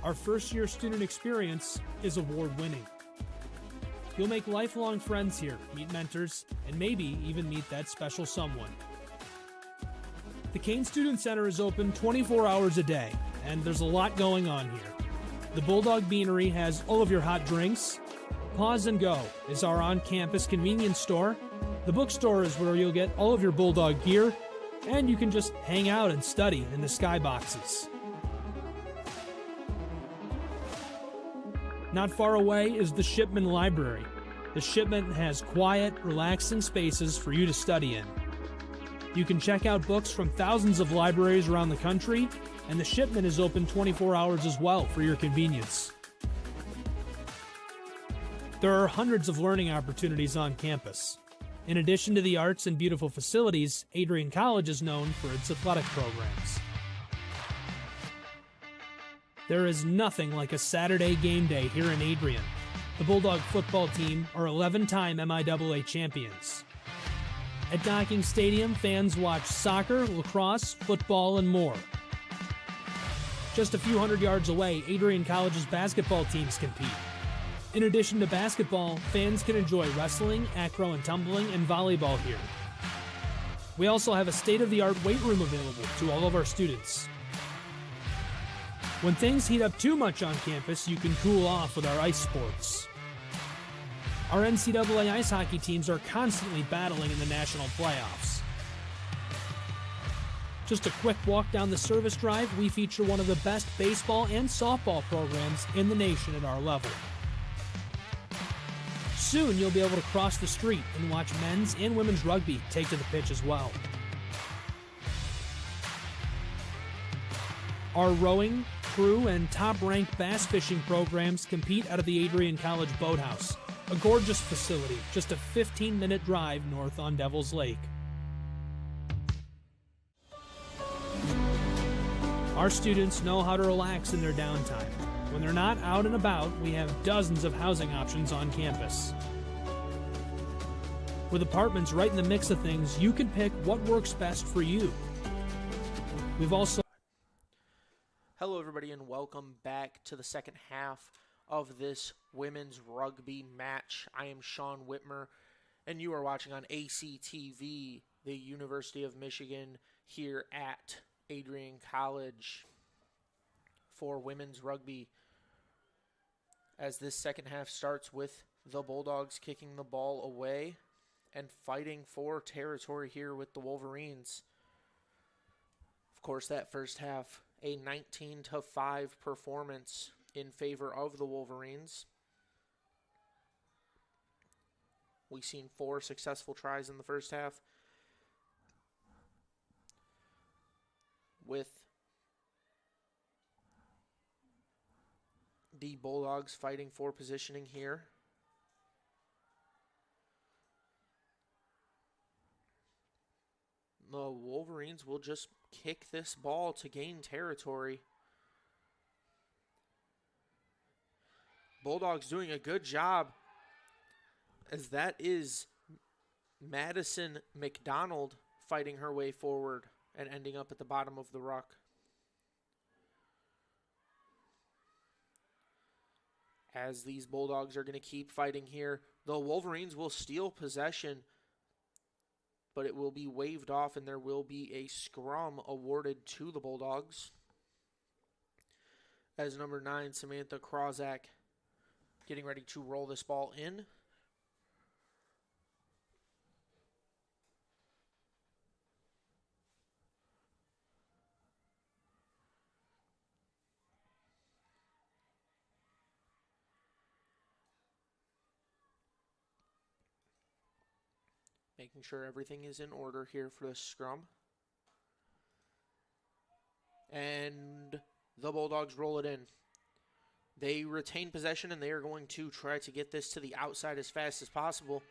Our first-year student experience is award-winning. You'll make lifelong friends here, meet mentors, and maybe even meet that special someone. The Kane Student Center is open 24 hours a day, and there's a lot going on here. The Bulldog Beanery has all of your hot drinks. Pause and Go is our on-campus convenience store. The bookstore is where you'll get all of your Bulldog gear, and you can just hang out and study in the skyboxes. Not far away is the Shipman Library. The Shipman has quiet, relaxing spaces for you to study in. You can check out books from thousands of libraries around the country, and the Shipman is open 24 hours as well for your convenience. There are hundreds of learning opportunities on campus. In addition to the arts and beautiful facilities, Adrian College is known for its athletic programs. There is nothing like a Saturday game day here in Adrian. The Bulldog football team are 11-time MIAA champions. At Docking Stadium, fans watch soccer, lacrosse, football, and more. Just a few hundred yards away, Adrian College's basketball teams compete. In addition to basketball, fans can enjoy wrestling, acro and tumbling, and volleyball here. We also have a state-of-the-art weight room available to all of our students. When things heat up too much on campus, you can cool off with our ice sports. Our NCAA ice hockey teams are constantly battling in the national playoffs. Just a quick walk down the service drive, we feature one of the best baseball and softball programs in the nation at our level. Soon you'll be able to cross the street and watch men's and women's rugby take to the pitch as well. Our rowing, crew, and top-ranked bass fishing programs compete out of the Adrian College Boathouse, a gorgeous facility just a 15-minute drive north on Devil's Lake. Our students know how to relax in their downtime. When they're not out and about, we have dozens of housing options on campus. With apartments right in the mix of things, you can pick what works best for you. We've also... Hello, everybody, and welcome back to the second half of this women's rugby match. I am Sean Whitmer, and you are watching on ACTV, the University of Michigan, here at Adrian College for women's rugby. As this second half starts with the Bulldogs kicking the ball away and fighting for territory here with the Wolverines. Of course, that first half, a 19-5 performance in favor of the Wolverines. We've seen 4 successful tries in the first half, with the Bulldogs fighting for positioning here. The Wolverines will just kick this ball to gain territory. Bulldogs doing a good job, as that is Madison McDonald fighting her way forward and ending up at the bottom of the ruck. As these Bulldogs are going to keep fighting here, the Wolverines will steal possession, but it will be waved off and there will be a scrum awarded to the Bulldogs. As number 9, Samantha Krozak, getting ready to roll this ball in. Making sure everything is in order here for the scrum. And the Bulldogs roll it in. They retain possession, and they are going to try to get this to the outside as fast as possible.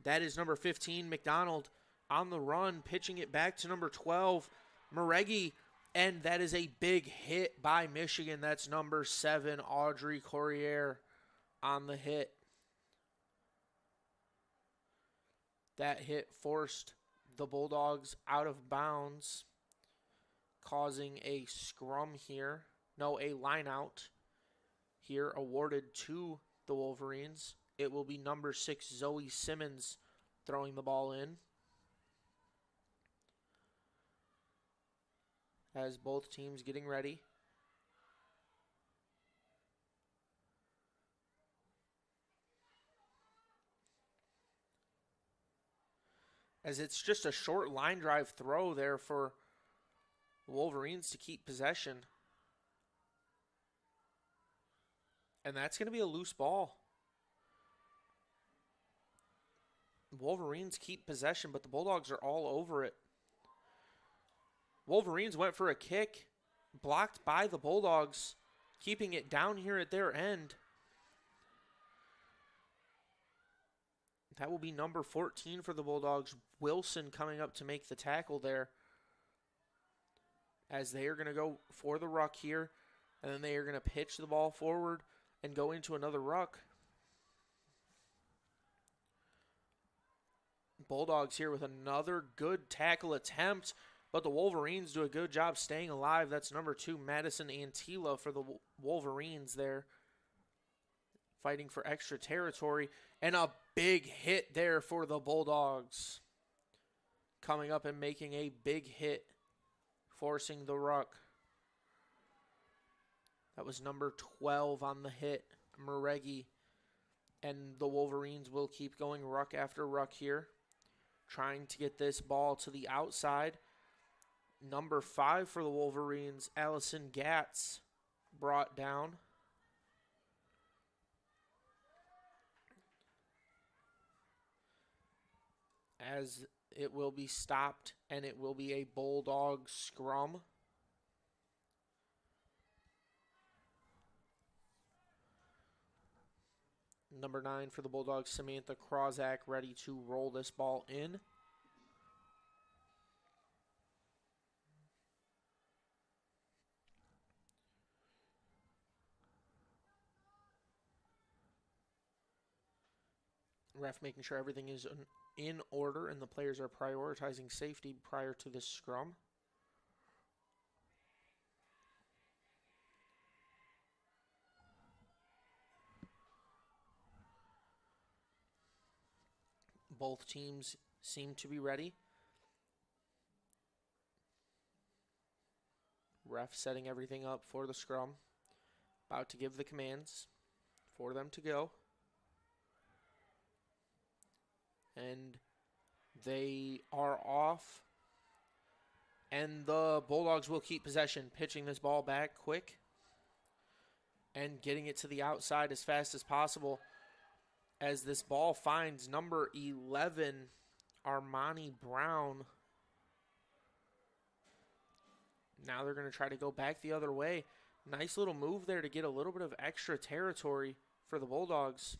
That is number 15, McDonald, on the run, pitching it back to number 12, Maregi. And that is a big hit by Michigan. That's number 7, Audrey Corriere, on the hit. That hit forced the Bulldogs out of bounds, causing a scrum here. No, a line out here awarded to the Wolverines. It will be number 6, Zoe Simmons, throwing the ball in. As both teams getting ready. As it's just a short line drive throw there for the Wolverines to keep possession. And that's going to be a loose ball. Wolverines keep possession, but the Bulldogs are all over it. Wolverines went for a kick, blocked by the Bulldogs, keeping it down here at their end. That will be number 14 for the Bulldogs, Wilson, coming up to make the tackle there. As they are going to go for the ruck here, and then they are going to pitch the ball forward and go into another ruck. Bulldogs here with another good tackle attempt, but the Wolverines do a good job staying alive. That's number 2, Madison Antila, for the Wolverines there, fighting for extra territory, and a big hit there for the Bulldogs. Coming up and making a big hit, forcing the ruck. That was number 12 on the hit, Maregi. And the Wolverines will keep going ruck after ruck here, trying to get this ball to the outside. Number 5 for the Wolverines, Allison Gatz, brought down. As it will be stopped, and it will be a Bulldog scrum. Number 9 for the Bulldogs, Samantha Krozak, ready to roll this ball in. Ref making sure everything is in order and the players are prioritizing safety prior to this scrum. Both teams seem to be ready. Ref setting everything up for the scrum. About to give the commands for them to go. And they are off. And the Bulldogs will keep possession, pitching this ball back quick and getting it to the outside as fast as possible. As this ball finds number 11, Armani Brown. Now they're going to try to go back the other way. Nice little move there to get a little bit of extra territory for the Bulldogs.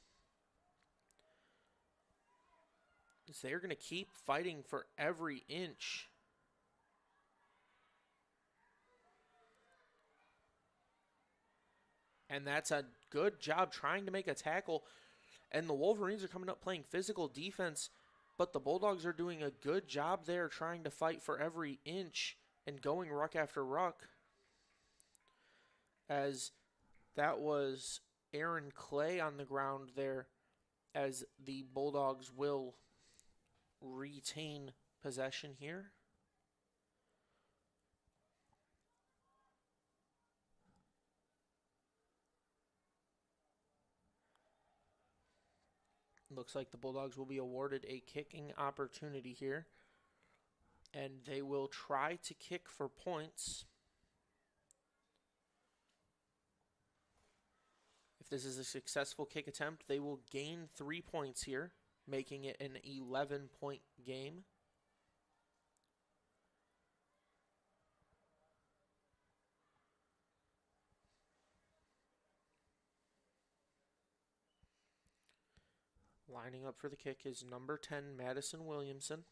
As they're going to keep fighting for every inch. And that's a good job trying to make a tackle. And the Wolverines are coming up playing physical defense, but the Bulldogs are doing a good job there trying to fight for every inch and going ruck after ruck. As that was Aaron Clay on the ground there, as the Bulldogs will retain possession here. Looks like the Bulldogs will be awarded a kicking opportunity here. And they will try to kick for points. If this is a successful kick attempt, they will gain 3 points here, making it an 11-point game. Lining up for the kick is number 10, Madison Williamson.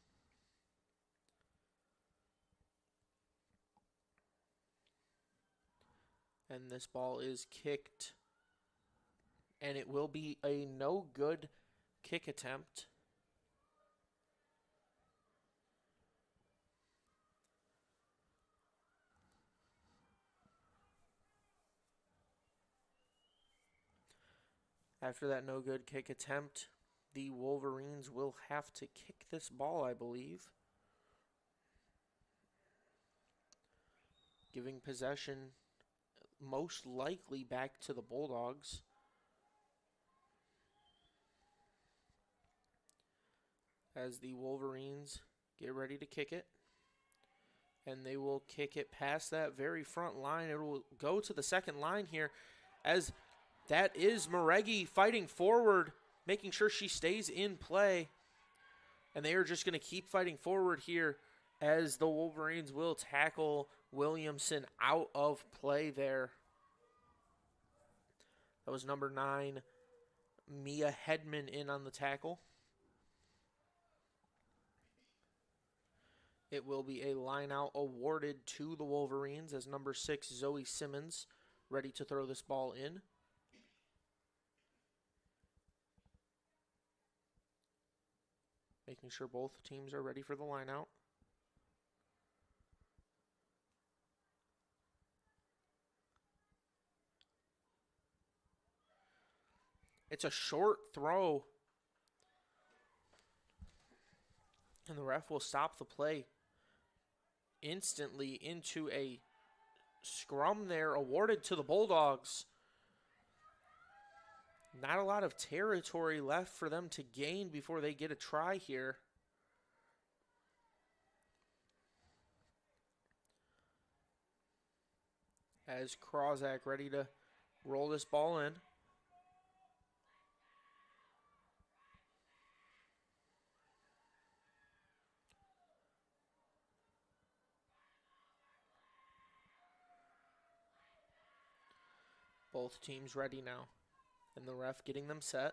And this ball is kicked. And it will be a no good kick attempt. After that no good kick attempt, the Wolverines will have to kick this ball, I believe. Giving possession most likely back to the Bulldogs. As the Wolverines get ready to kick it. And they will kick it past that very front line. It will go to the second line here, as that is Maregi fighting forward, making sure she stays in play. And they are just going to keep fighting forward here, as the Wolverines will tackle Williamson out of play there. That was number 9, Mia Hedman, in on the tackle. It will be a line out awarded to the Wolverines, as number 6, Zoe Simmons, ready to throw this ball in. Making sure both teams are ready for the line out. It's a short throw. And the ref will stop the play instantly into a scrum there awarded to the Bulldogs. Not a lot of territory left for them to gain before they get a try here. As Krozak ready to roll this ball in. Both teams ready now. And the ref getting them set.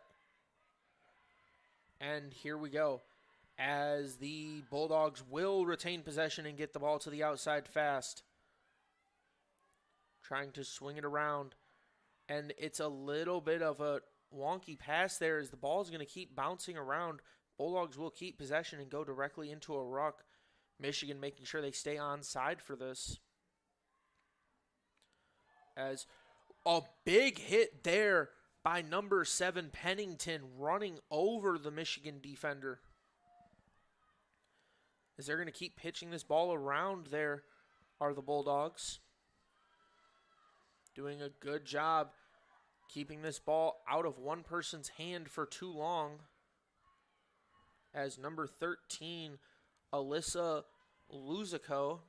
And here we go. As the Bulldogs will retain possession and get the ball to the outside fast. Trying to swing it around. And it's a little bit of a wonky pass there as the ball is going to keep bouncing around. Bulldogs will keep possession and go directly into a ruck. Michigan making sure they stay onside for this. As a big hit there by number 7 Pennington running over the Michigan defender. As they're going to keep pitching this ball around there are the Bulldogs. Doing a good job keeping this ball out of one person's hand for too long. As number 13, Alyssa Luzico,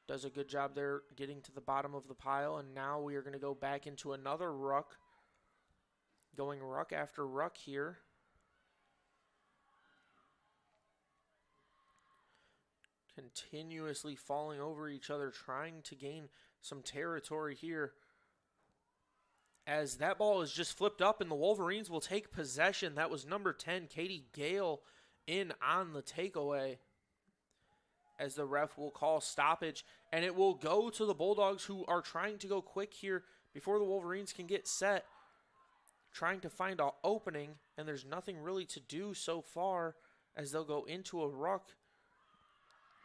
does a good job there getting to the bottom of the pile. And now we are going to go back into another ruck. Going ruck after ruck here. Continuously falling over each other, trying to gain some territory here. As that ball is just flipped up and the Wolverines will take possession. That was number 10, Katie Gale, in on the takeaway. As the ref will call stoppage, and it will go to the Bulldogs, who are trying to go quick here before the Wolverines can get set. Trying to find an opening, and there's nothing really to do so far as they'll go into a ruck.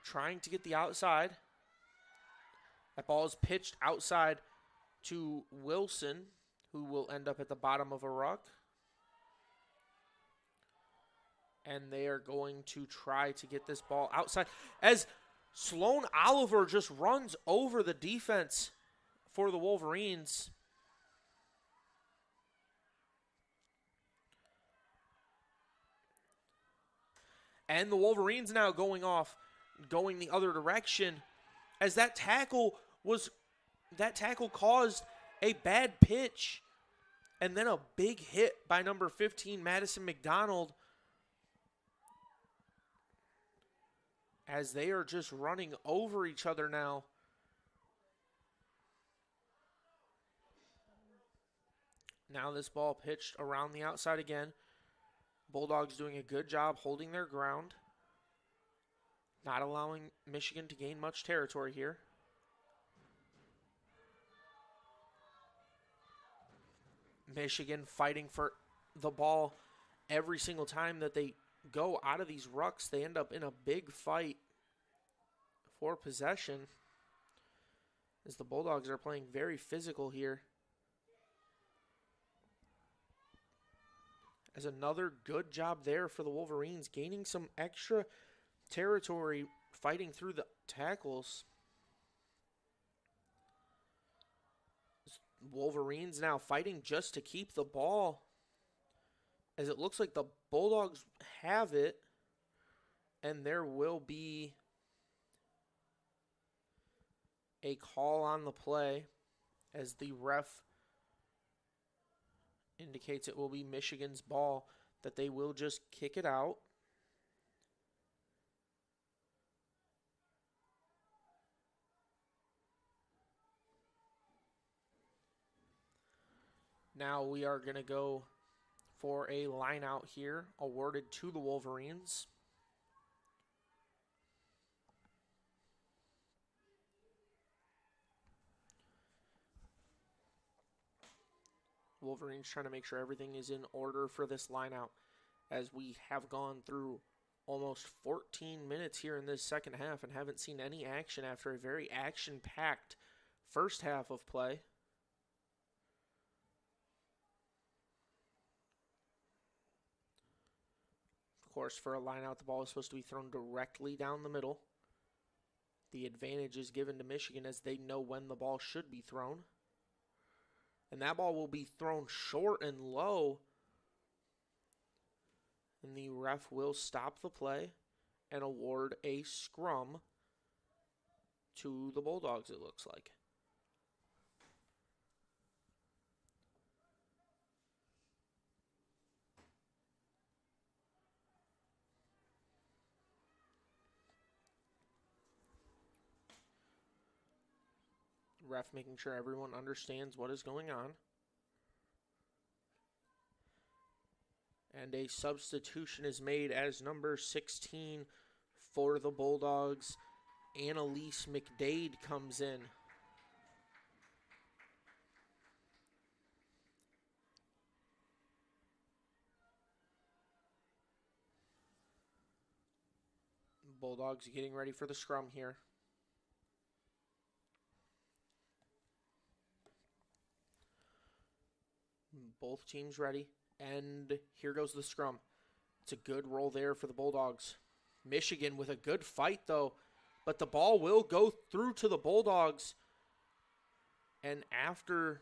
Trying to get the outside. That ball is pitched outside to Wilson, who will end up at the bottom of a ruck. And they are going to try to get this ball outside as Sloan Oliver just runs over the defense for the Wolverines. And the Wolverines now going the other direction, as that tackle caused a bad pitch and then a big hit by number 15, Madison McDonald, as they are just running over each other now. Now this ball pitched around the outside again. Bulldogs doing a good job holding their ground, not allowing Michigan to gain much territory here. Michigan fighting for the ball every single time that they go out of these rucks. They end up in a big fight for possession, as the Bulldogs are playing very physical here. As another good job there for the Wolverines, gaining some extra territory fighting through the tackles. Wolverines now fighting just to keep the ball, as it looks like the Bulldogs have it, and there will be a call on the play as the ref indicates it will be Michigan's ball, that they will just kick it out. Now we are going to go for a line out here, awarded to the Wolverines. Wolverines trying to make sure everything is in order for this line out, as we have gone through almost 14 minutes here in this second half and haven't seen any action after a very action-packed first half of play. course, for a line out, the ball is supposed to be thrown directly down the middle. The advantage is given to Michigan as they know when the ball should be thrown. And that ball will be thrown short and low. And the ref will stop the play and award a scrum to the Bulldogs, it looks like. Ref making sure everyone understands what is going on. And a substitution is made as number 16 for the Bulldogs. Annalise McDade comes in. Bulldogs getting ready for the scrum here. Both teams ready. And here goes the scrum. It's a good roll there for the Bulldogs. Michigan with a good fight, though. But the ball will go through to the Bulldogs. And after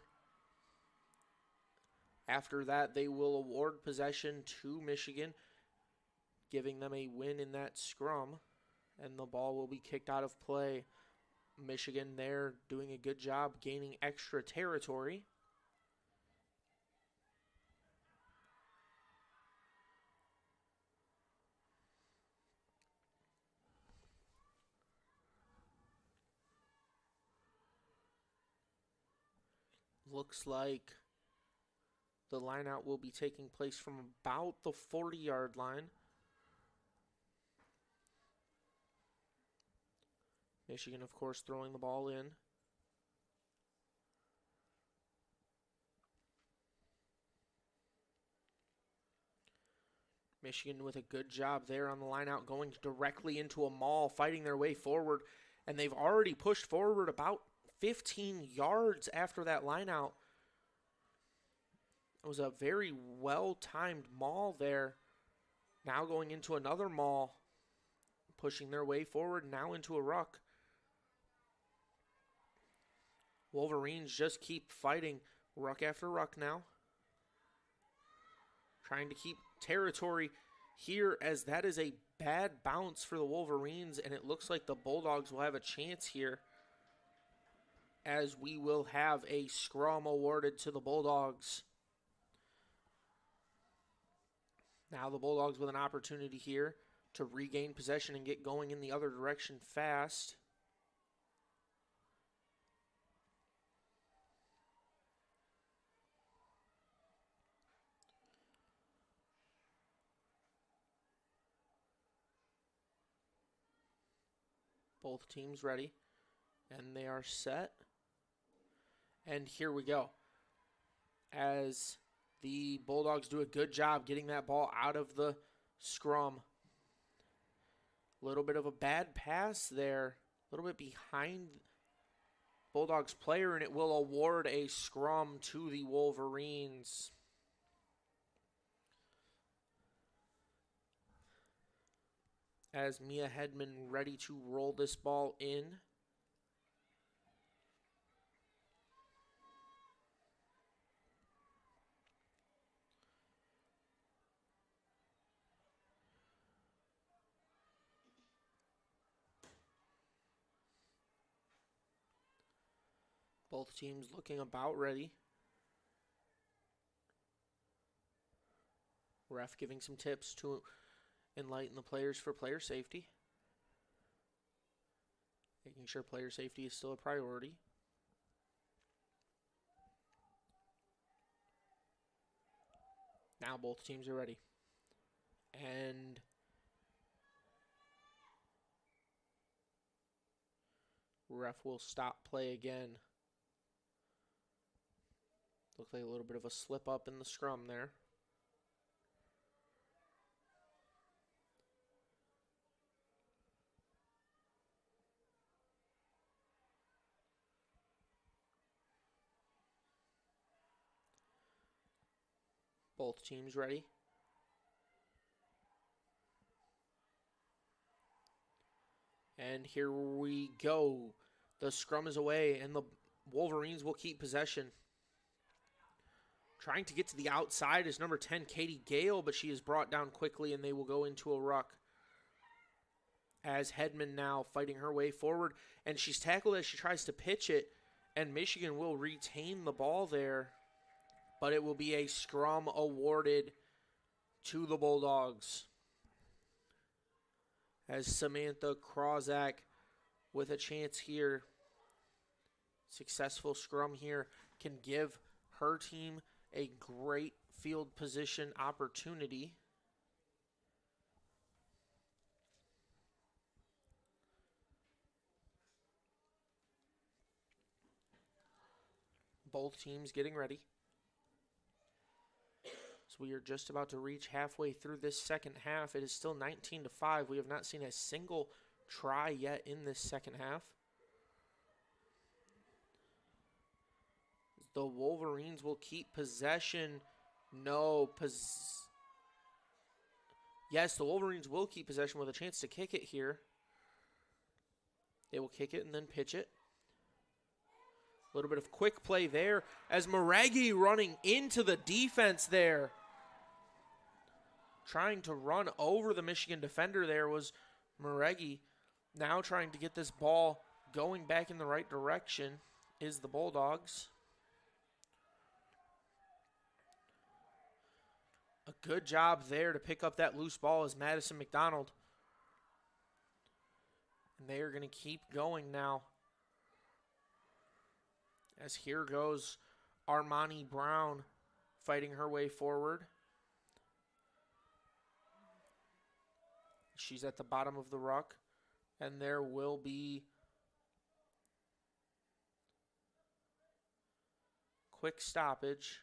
that, they will award possession to Michigan, giving them a win in that scrum. And the ball will be kicked out of play. Michigan there doing a good job gaining extra territory. Looks like the lineout will be taking place from about the 40-yard line. Michigan, of course, throwing the ball in. Michigan with a good job there on the lineout, going directly into a maul, fighting their way forward. And they've already pushed forward about 15 yards after that lineout. It was a very well-timed maul there. Now going into another maul, pushing their way forward, now into a ruck. Wolverines just keep fighting ruck after ruck now. Trying to keep territory here as that is a bad bounce for the Wolverines, and it looks like the Bulldogs will have a chance here, as we will have a scrum awarded to the Bulldogs. Now the Bulldogs with an opportunity here to regain possession and get going in the other direction fast. Both teams ready, and they are set. And here we go. As the Bulldogs do a good job getting that ball out of the scrum. A little bit of a bad pass there. A little bit behind Bulldogs player, and it will award a scrum to the Wolverines. As Mia Hedman ready to roll this ball in. Both teams looking about ready. Ref giving some tips to enlighten the players for player safety. Making sure player safety is still a priority. Now both teams are ready. And ref will stop play again. Looks like a little bit of a slip up in the scrum there. Both teams ready. And here we go. The scrum is away, and the Wolverines will keep possession. Trying to get to the outside is number 10, Katie Gale, but she is brought down quickly, and they will go into a ruck. As Hedman now fighting her way forward, and she's tackled as she tries to pitch it, and Michigan will retain the ball there, but it will be a scrum awarded to the Bulldogs. As Samantha Krozak with a chance here, successful scrum here, can give her team a great field position opportunity. Both teams getting ready. So we are just about to reach halfway through this second half. It is still 19-5. We have not seen a single try yet in this second half. The Wolverines will keep possession. Yes, the Wolverines will keep possession with a chance to kick it here. They will kick it and then pitch it. A little bit of quick play there as Maragi running into the defense there. Trying to run over the Michigan defender there was Maragi. Now trying to get this ball going back in the right direction is the Bulldogs. A good job there to pick up that loose ball is Madison McDonald. And they are going to keep going now. As here goes Armani Brown fighting her way forward. She's at the bottom of the ruck. And there will be quick stoppage.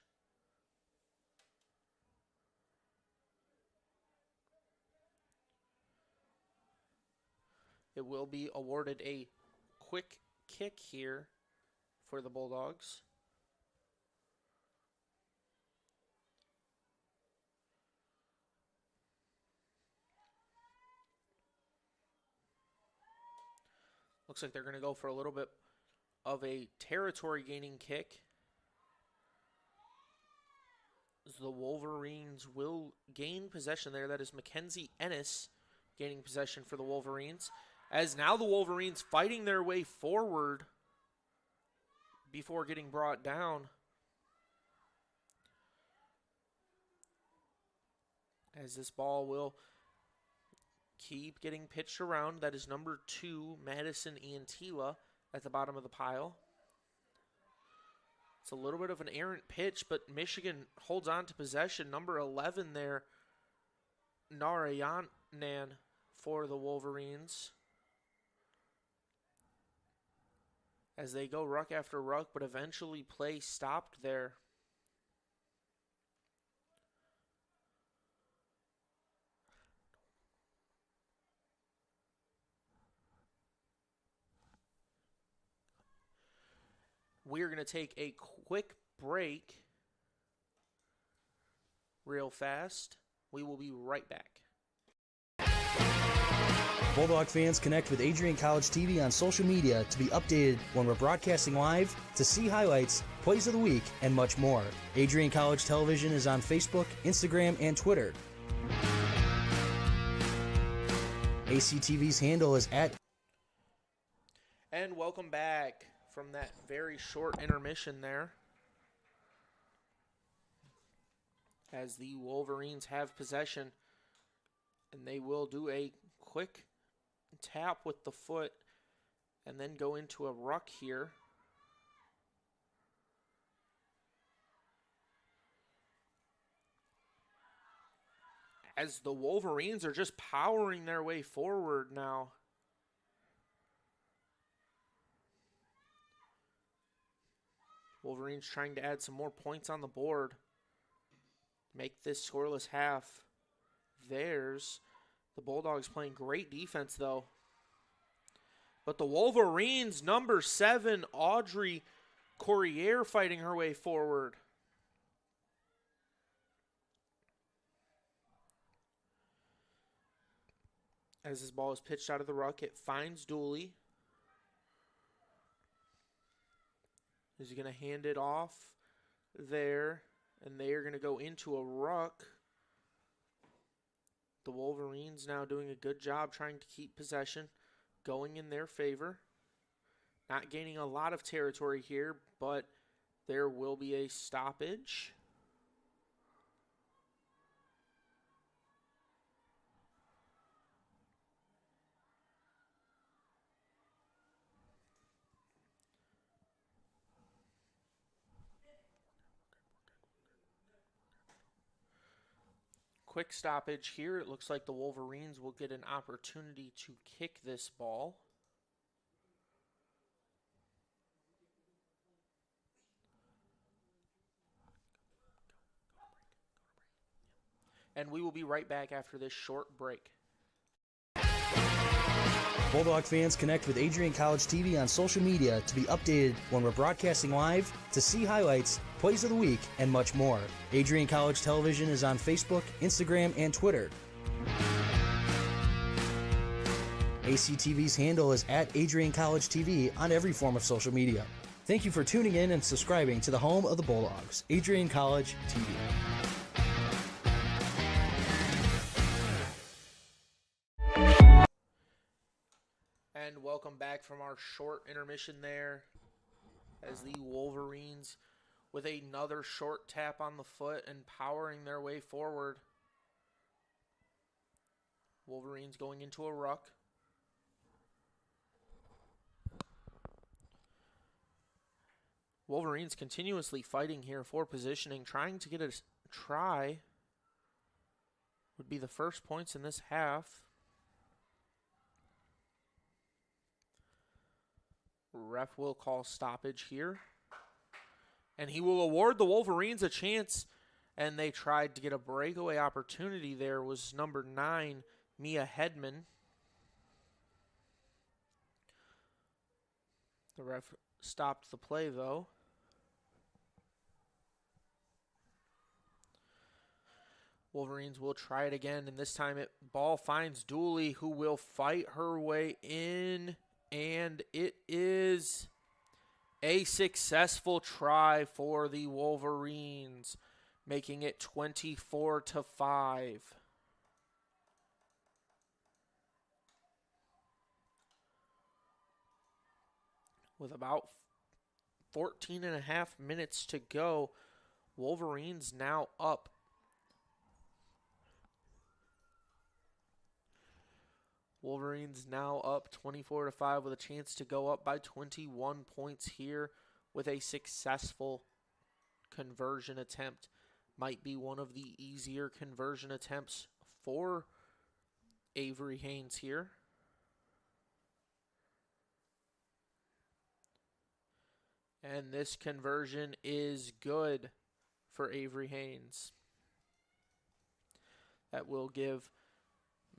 It will be awarded a quick kick here for the Bulldogs. Looks like they're going to go for a little bit of a territory gaining kick. The Wolverines will gain possession there. That is Mackenzie Ennis gaining possession for the Wolverines. As now the Wolverines fighting their way forward before getting brought down. As this ball will keep getting pitched around. That is number 2, Madison Antila at the bottom of the pile. It's a little bit of an errant pitch, but Michigan holds on to possession. Number 11 there, Narayanan for the Wolverines. As they go ruck after ruck, but eventually play stopped there. We're going to take a quick break real fast. We will be right back. Bulldog fans, connect with Adrian College TV on social media to be updated when we're broadcasting live, to see highlights, plays of the week, and much more. Adrian College Television is on Facebook, Instagram, and Twitter. ACTV's handle is @ And welcome back from that very short intermission there. As the Wolverines have possession, and they will do a quick tap with the foot and then go into a ruck here. As the Wolverines are just powering their way forward now. Wolverines trying to add some more points on the board. Make this scoreless half theirs. The Bulldogs playing great defense, though. But the Wolverines, number 7, Audrey Corriere, fighting her way forward. As this ball is pitched out of the ruck, it finds Dooley. Is he going to hand it off there? And they are going to go into a ruck. The Wolverines now doing a good job trying to keep possession, going in their favor. Not gaining a lot of territory here, but there will be a stoppage. Quick stoppage here. It looks like the Wolverines will get an opportunity to kick this ball. And we will be right back after this short break. Bulldog fans, connect with Adrian College TV on social media to be updated when we're broadcasting live, to see highlights, plays of the week, and much more. Adrian College Television is on Facebook, Instagram, and Twitter. ACTV's handle is at Adrian College TV on every form of social media. Thank you for tuning in and subscribing to the home of the Bulldogs, Adrian College TV. And welcome back from our short intermission there as the Wolverines with another short tap on the foot and powering their way forward. Wolverines going into a ruck. Wolverines continuously fighting here for positioning, trying to get a try. Would be the first points in this half. Ref will call stoppage here. And he will award the Wolverines a chance. And they tried to get a breakaway opportunity there. Was number 9, Mia Hedman. The ref stopped the play, though. Wolverines will try it again, and this time ball finds Dooley, who will fight her way in. And it is a successful try for the Wolverines, making it 24-5. With about 14 and a half minutes to go, Wolverines now up. Wolverines now up 24-5 with a chance to go up by 21 points here with a successful conversion attempt. Might be one of the easier conversion attempts for Avery Haynes here. And this conversion is good for Avery Haynes. That will give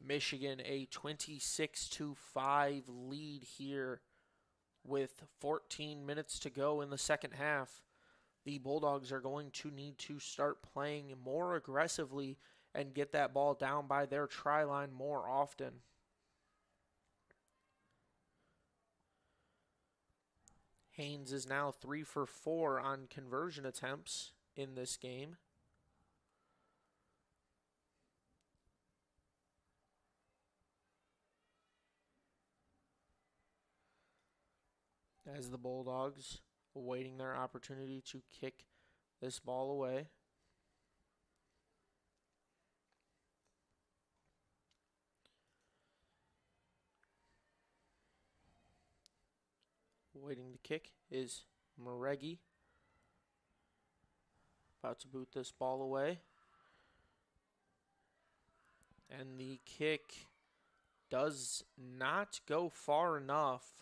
Michigan a 26-5 lead here with 14 minutes to go in the second half. The Bulldogs are going to need to start playing more aggressively and get that ball down by their try line more often. Haynes is now 3 for 4 on conversion attempts in this game. As the Bulldogs awaiting their opportunity to kick this ball away. Waiting to kick is Maregi. About to boot this ball away. And the kick does not go far enough.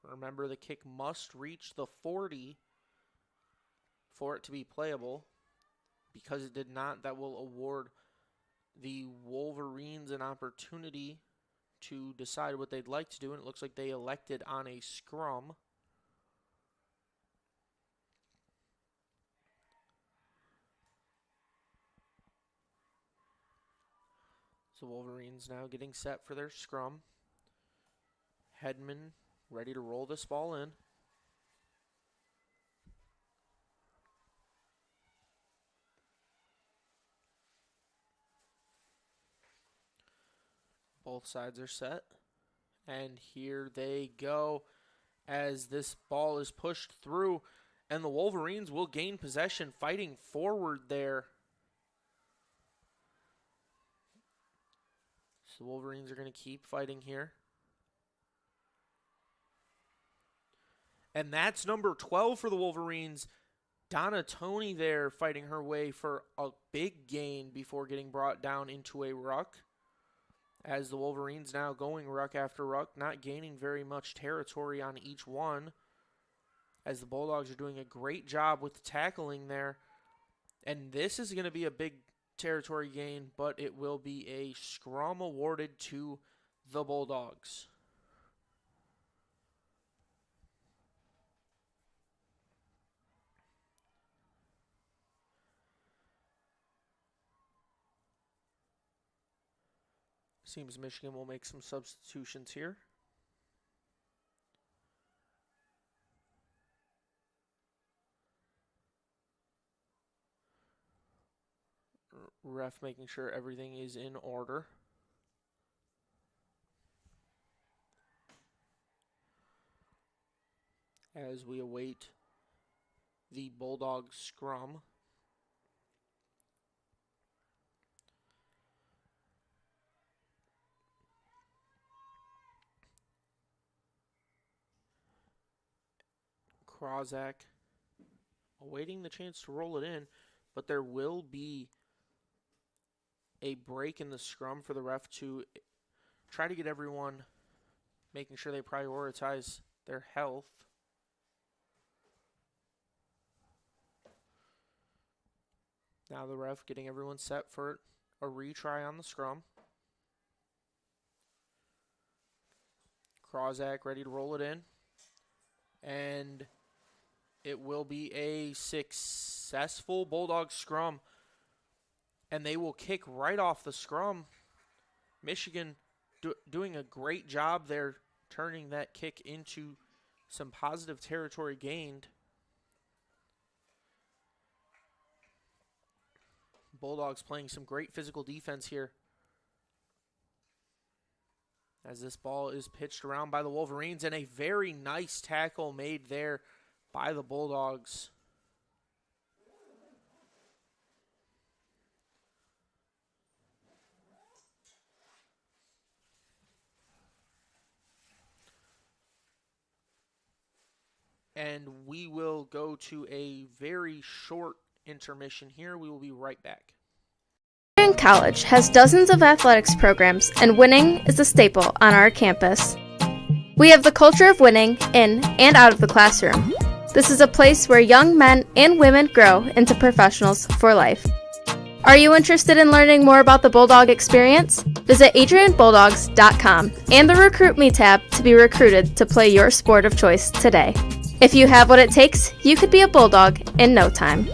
Remember, the kick must reach the 40 for it to be playable. Because it did not, that will award the Wolverines an opportunity to decide what they'd like to do, and it looks like they elected on a scrum. So Wolverines now getting set for their scrum. Hedman ready to roll this ball in. Both sides are set. And here they go as this ball is pushed through. And the Wolverines will gain possession, fighting forward there. So the Wolverines are going to keep fighting here. And that's number 12 for the Wolverines. Donna Tony there fighting her way for a big gain before getting brought down into a ruck. As the Wolverines now going ruck after ruck, not gaining very much territory on each one. As the Bulldogs are doing a great job with the tackling there. And this is going to be a big territory gain, but it will be a scrum awarded to the Bulldogs. Seems Michigan will make some substitutions here. Ref making sure everything is in order. As we await the Bulldogs scrum. Krozak awaiting the chance to roll it in, but there will be a break in the scrum for the ref to try to get everyone making sure they prioritize their health. Now the ref getting everyone set for a retry on the scrum. Krozak ready to roll it in. And it will be a successful Bulldog scrum. And they will kick right off the scrum. Michigan doing a great job there, turning that kick into some positive territory gained. Bulldogs playing some great physical defense here. As this ball is pitched around by the Wolverines, and a very nice tackle made there by the Bulldogs. And we will go to a very short intermission here. We will be right back. Adrian College has dozens of athletics programs, and winning is a staple on our campus. We have the culture of winning in and out of the classroom. This is a place where young men and women grow into professionals for life. Are you interested in learning more about the Bulldog experience? Visit adrianbulldogs.com and the Recruit Me tab to be recruited to play your sport of choice today. If you have what it takes, you could be a Bulldog in no time.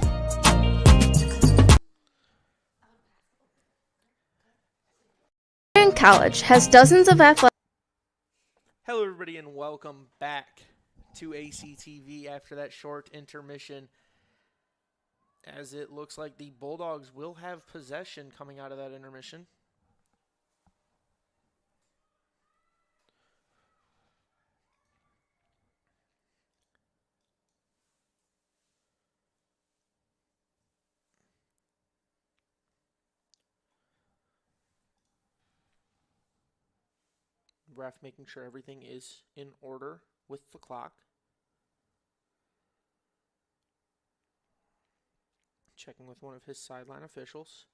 Adrian College has dozens of athletic. Hello, everybody, and welcome back to ACTV after that short intermission. As it looks like the Bulldogs will have possession coming out of that intermission. Ref making sure everything is in order with the clock. Checking with one of his sideline officials.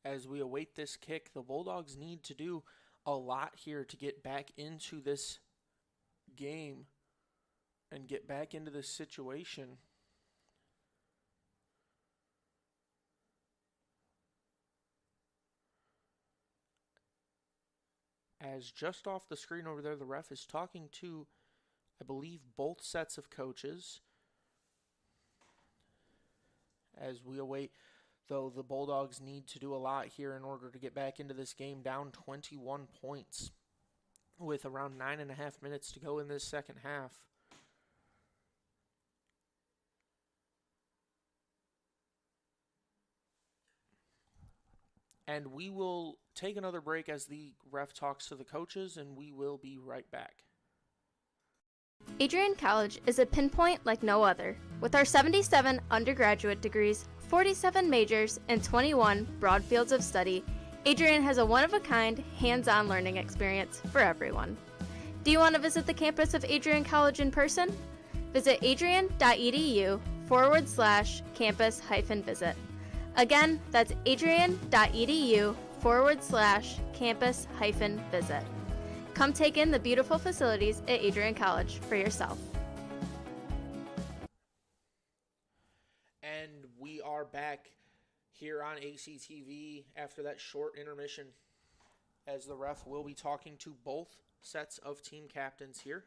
As we await this kick, the Bulldogs need to do a lot here to get back into this game and get back into this situation. as just off the screen over there, the ref is talking to, I believe, both sets of coaches. As we await, though, the Bulldogs need to do a lot here in order to get back into this game, down 21 points with around 9.5 minutes to go in this second half. And we will take another break as the ref talks to the coaches, and we will be right back. Adrian College is a pinpoint like no other. With our 77 undergraduate degrees, 47 majors, and 21 broad fields of study, Adrian has a one-of-a-kind, hands-on learning experience for everyone. Do you want to visit the campus of Adrian College in person? Visit adrian.edu/campus-visit. Again, that's adrian.edu/campus-visit. Come take in the beautiful facilities at Adrian College for yourself. And we are back here on ACTV after that short intermission, as the ref will be talking to both sets of team captains here.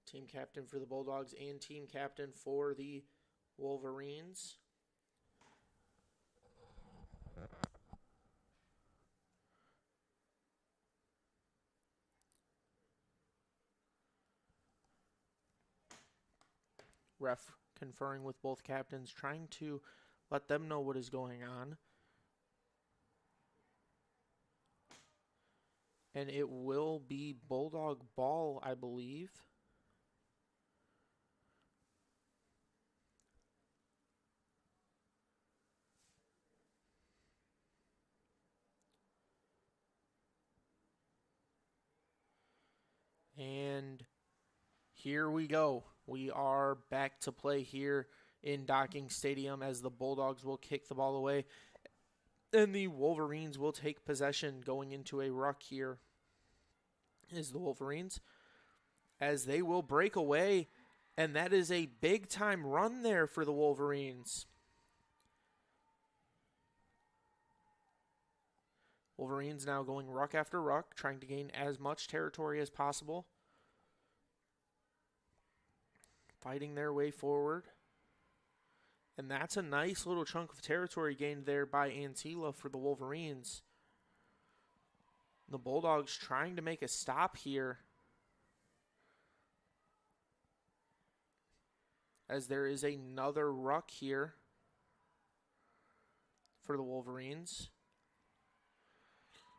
Team captain for the Bulldogs and team captain for the Wolverines. Ref conferring with both captains, trying to let them know what is going on. And it will be Bulldog ball, I believe. And here we go. We are back to play here in Docking Stadium as the Bulldogs will kick the ball away. And the Wolverines will take possession going into a ruck here. Is the Wolverines, as they will break away. And that is a big-time run there for the Wolverines. Wolverines now going ruck after ruck, trying to gain as much territory as possible. Fighting their way forward. And that's a nice little chunk of territory gained there by Antila for the Wolverines. The Bulldogs trying to make a stop here, as there is another ruck here for the Wolverines.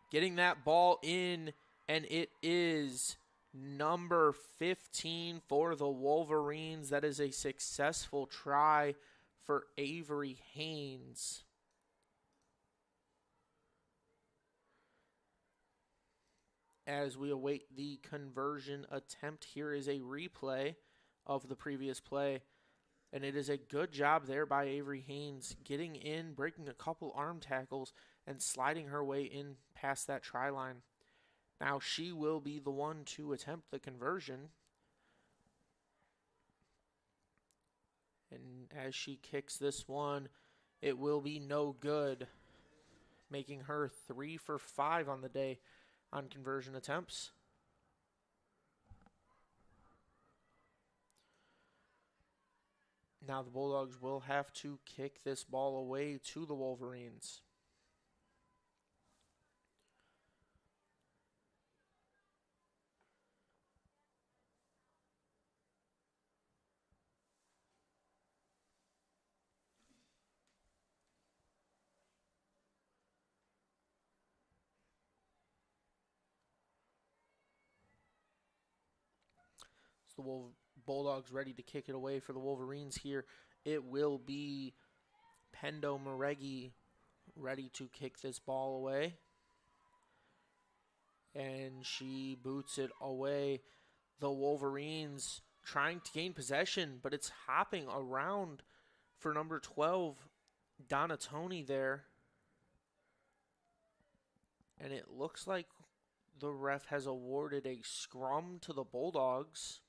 Getting that ball in, and it is number 15 for the Wolverines. That is a successful try for Avery Haynes. As we await the conversion attempt, here is a replay of the previous play. And it is a good job there by Avery Haynes, getting in, breaking a couple arm tackles, and sliding her way in past that try line. Now she will be the one to attempt the conversion. And as she kicks this one, it will be no good, making her 3 for 5 on the day on conversion attempts. Now the Bulldogs will have to kick this ball away to the Wolverines. So the Bulldogs ready to kick it away for the Wolverines here. It will be Pendo Maregi ready to kick this ball away. And she boots it away. The Wolverines trying to gain possession, but it's hopping around for number 12, Donatoni there. And it looks like the ref has awarded a scrum to the Bulldogs.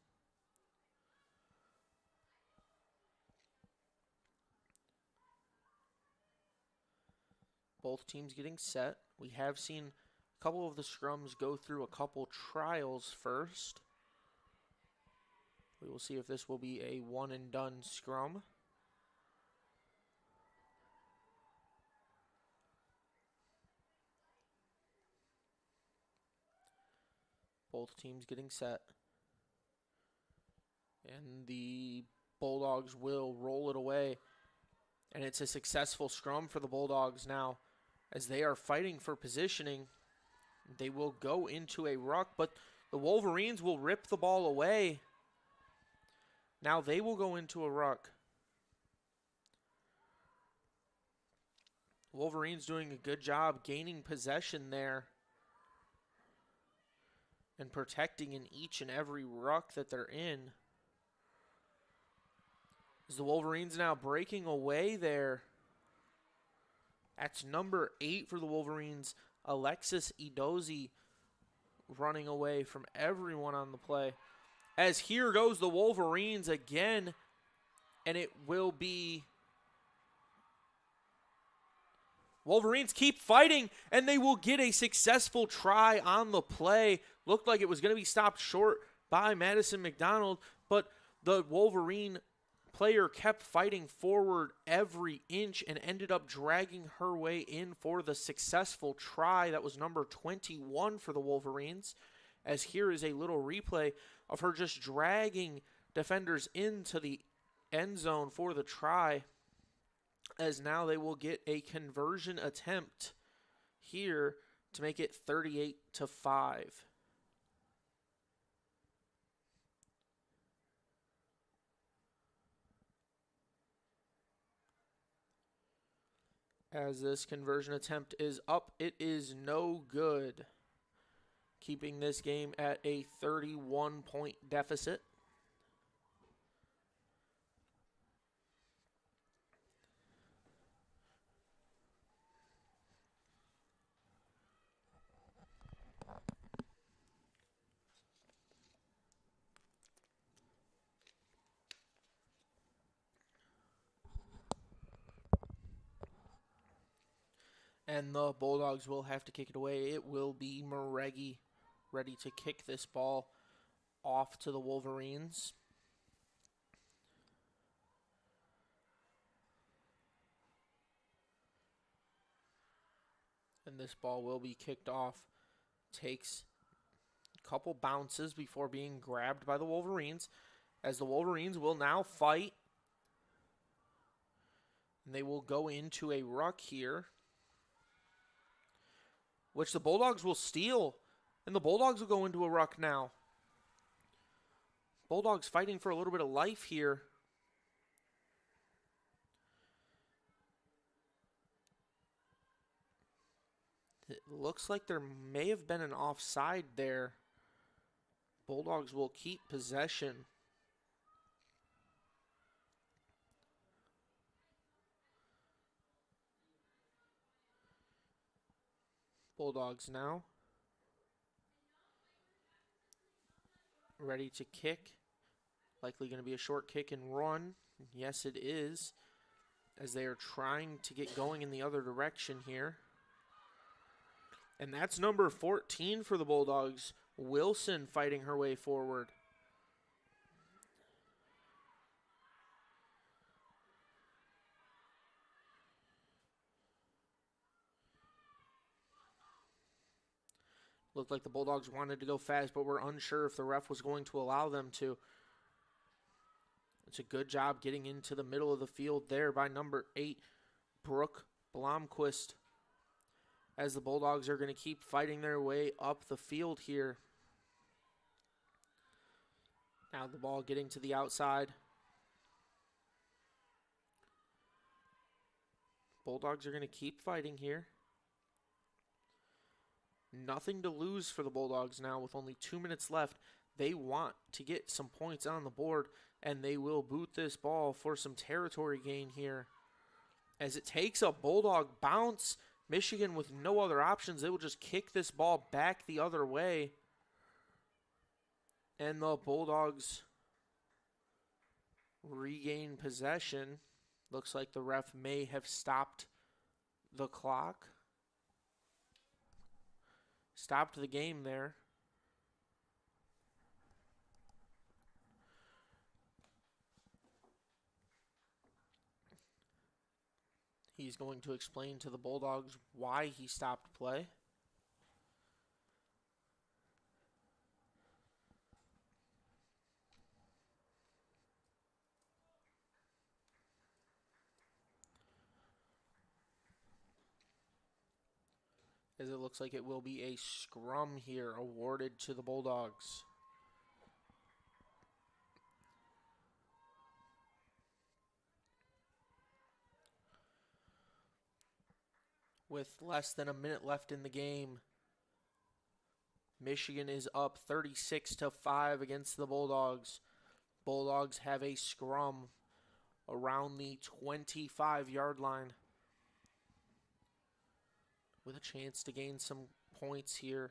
Both teams getting set. We have seen A couple of the scrums go through a couple trials first. We will see if this will be a one and done scrum. Both teams getting set. And the Bulldogs will roll it away. And it's a successful scrum for the Bulldogs now. As they are fighting for positioning, they will go into a ruck, but the Wolverines will rip the ball away. Now they will go into a ruck. Wolverines doing a good job gaining possession there and protecting in each and every ruck that they're in. As the Wolverines now breaking away there. That's number 8 for the Wolverines, Alexis Edozie, running away from everyone on the play. As here goes the Wolverines again, and it will be... Wolverines keep fighting, and they will get a successful try on the play. Looked like it was going to be stopped short by Madison McDonald, but the Wolverine player kept fighting forward every inch and ended up dragging her way in for the successful try. That was number 21 for the Wolverines. As here is a little replay of her just dragging defenders into the end zone for the try. As now they will get a conversion attempt here to make it 38-5. As this conversion attempt is up, it is no good, keeping this game at a 31-point deficit. And the Bulldogs will have to kick it away. It will be Maregi ready to kick this ball off to the Wolverines. And this ball will be kicked off. Takes a couple bounces before being grabbed by the Wolverines. As the Wolverines will now fight. And they will go into a ruck here, which the Bulldogs will steal. And the Bulldogs will go into a ruck now. Bulldogs fighting for a little bit of life here. It looks like there may have been an offside there. Bulldogs will keep possession. Bulldogs now ready to kick. Likely going to be a short kick and run. Yes, it is, as they are trying to get going in the other direction here. And that's number 14 for the Bulldogs, Wilson, fighting her way forward. Looked like the Bulldogs wanted to go fast, but were unsure if the ref was going to allow them to. It's a good job getting into the middle of the field there by number 8, Brooke Blomquist, as the Bulldogs are going to keep fighting their way up the field here. Now the ball getting to the outside. Bulldogs are going to keep fighting here. Nothing to lose for the Bulldogs now with only 2 minutes left. They want to get some points on the board, and they will boot this ball for some territory gain here. As it takes a Bulldog bounce, Michigan with no other options, they will just kick this ball back the other way. And the Bulldogs regain possession. Looks like the ref may have stopped the clock. stopped the game there. He's going to explain to the Bulldogs why he stopped play. As it looks like it will be a scrum here awarded to the Bulldogs. With less than a minute left in the game, Michigan is up 36-5 against the Bulldogs. Bulldogs have a scrum around the 25-yard line, with a chance to gain some points here,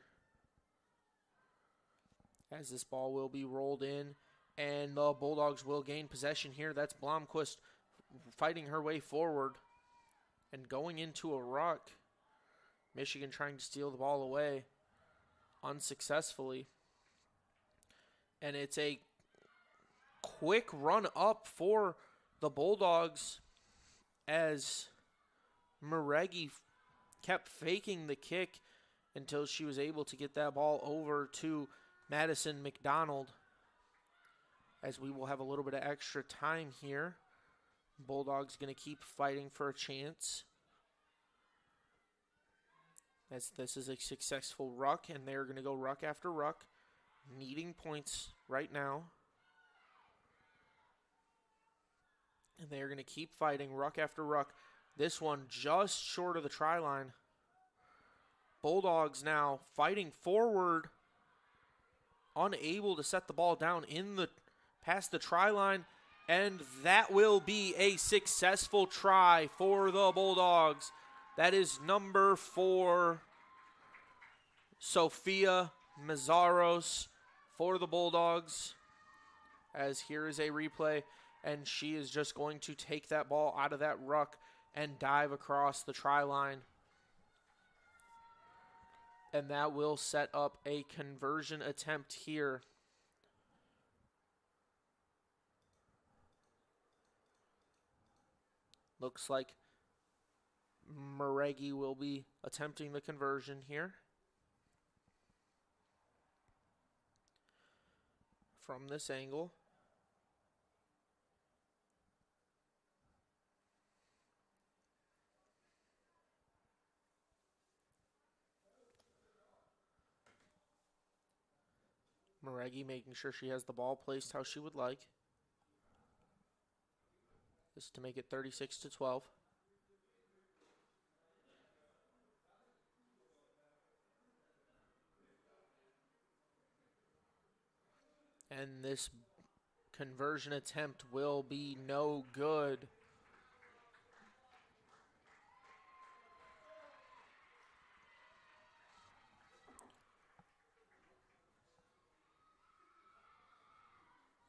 as this ball will be rolled in, and the Bulldogs will gain possession here. That's Blomquist fighting her way forward and going into a ruck. Michigan trying to steal the ball away unsuccessfully. And it's a quick run up for the Bulldogs as Maregi kept faking the kick until she was able to get that ball over to Madison McDonald, as we will have a little bit of extra time here. Bulldogs going to keep fighting for a chance, as this is a successful ruck, and they're going to go ruck after ruck, needing points right now. And they're going to keep fighting ruck after ruck. This one just short of the try line. Bulldogs now fighting forward, unable to set the ball down past the try line, and that will be a successful try for the Bulldogs. That is number 4, Sophia Mazzaros for the Bulldogs. As here is a replay, and she is just going to take that ball out of that ruck and dive across the try line. And that will set up a conversion attempt here. Looks like Maregi will be attempting the conversion here. From this angle. Maregi making sure she has the ball placed how she would like. This to make it 36-12. And this conversion attempt will be no good.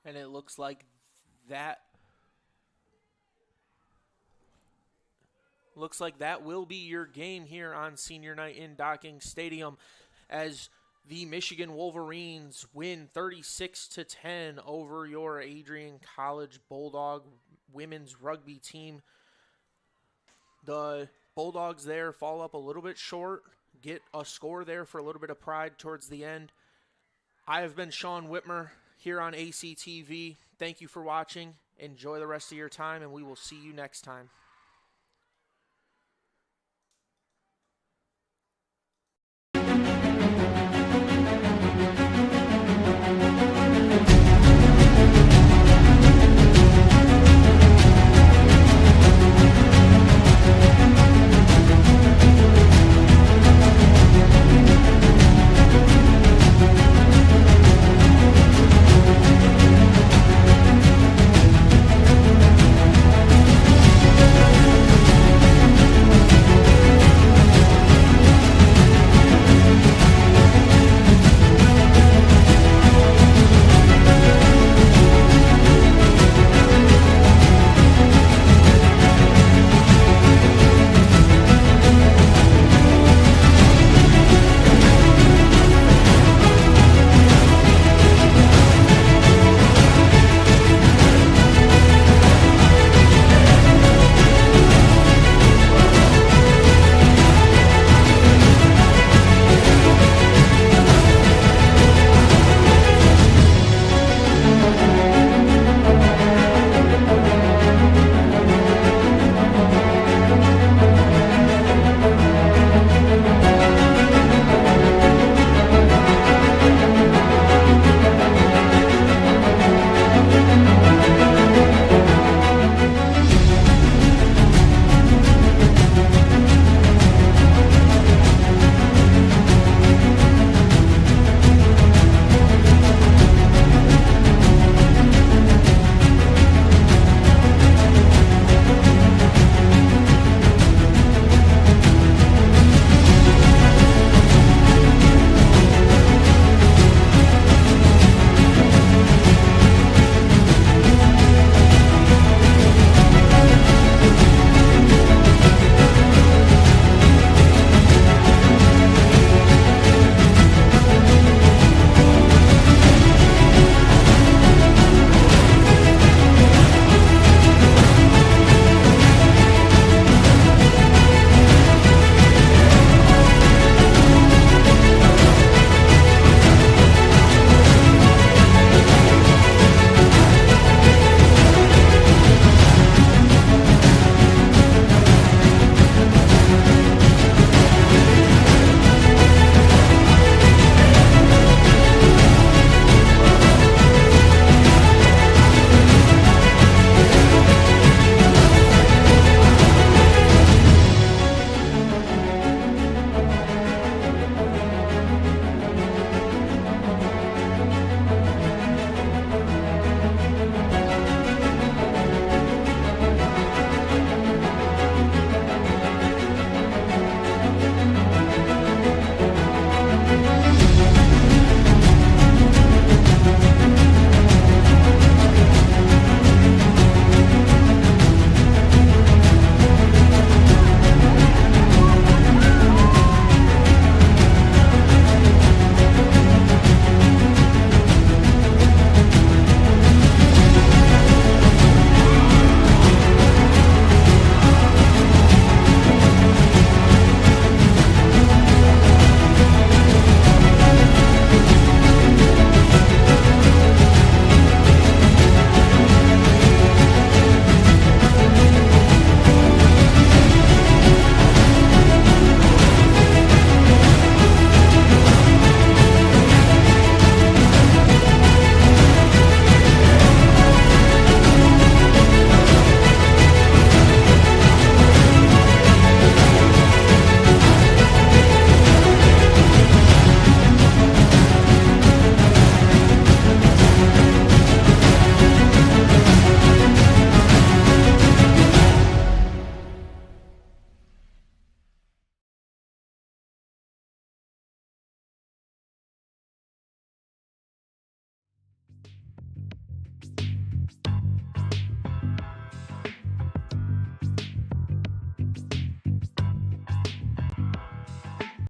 And it looks like that will be your game here on senior night in Docking Stadium, as the Michigan Wolverines win 36-10 over your Adrian College Bulldog women's rugby team. The Bulldogs there fall up a little bit short, get a score there for a little bit of pride towards the end. I have been Sean Whitmer here on ACTV. Thank you for watching. Enjoy the rest of your time, and we will see you next time.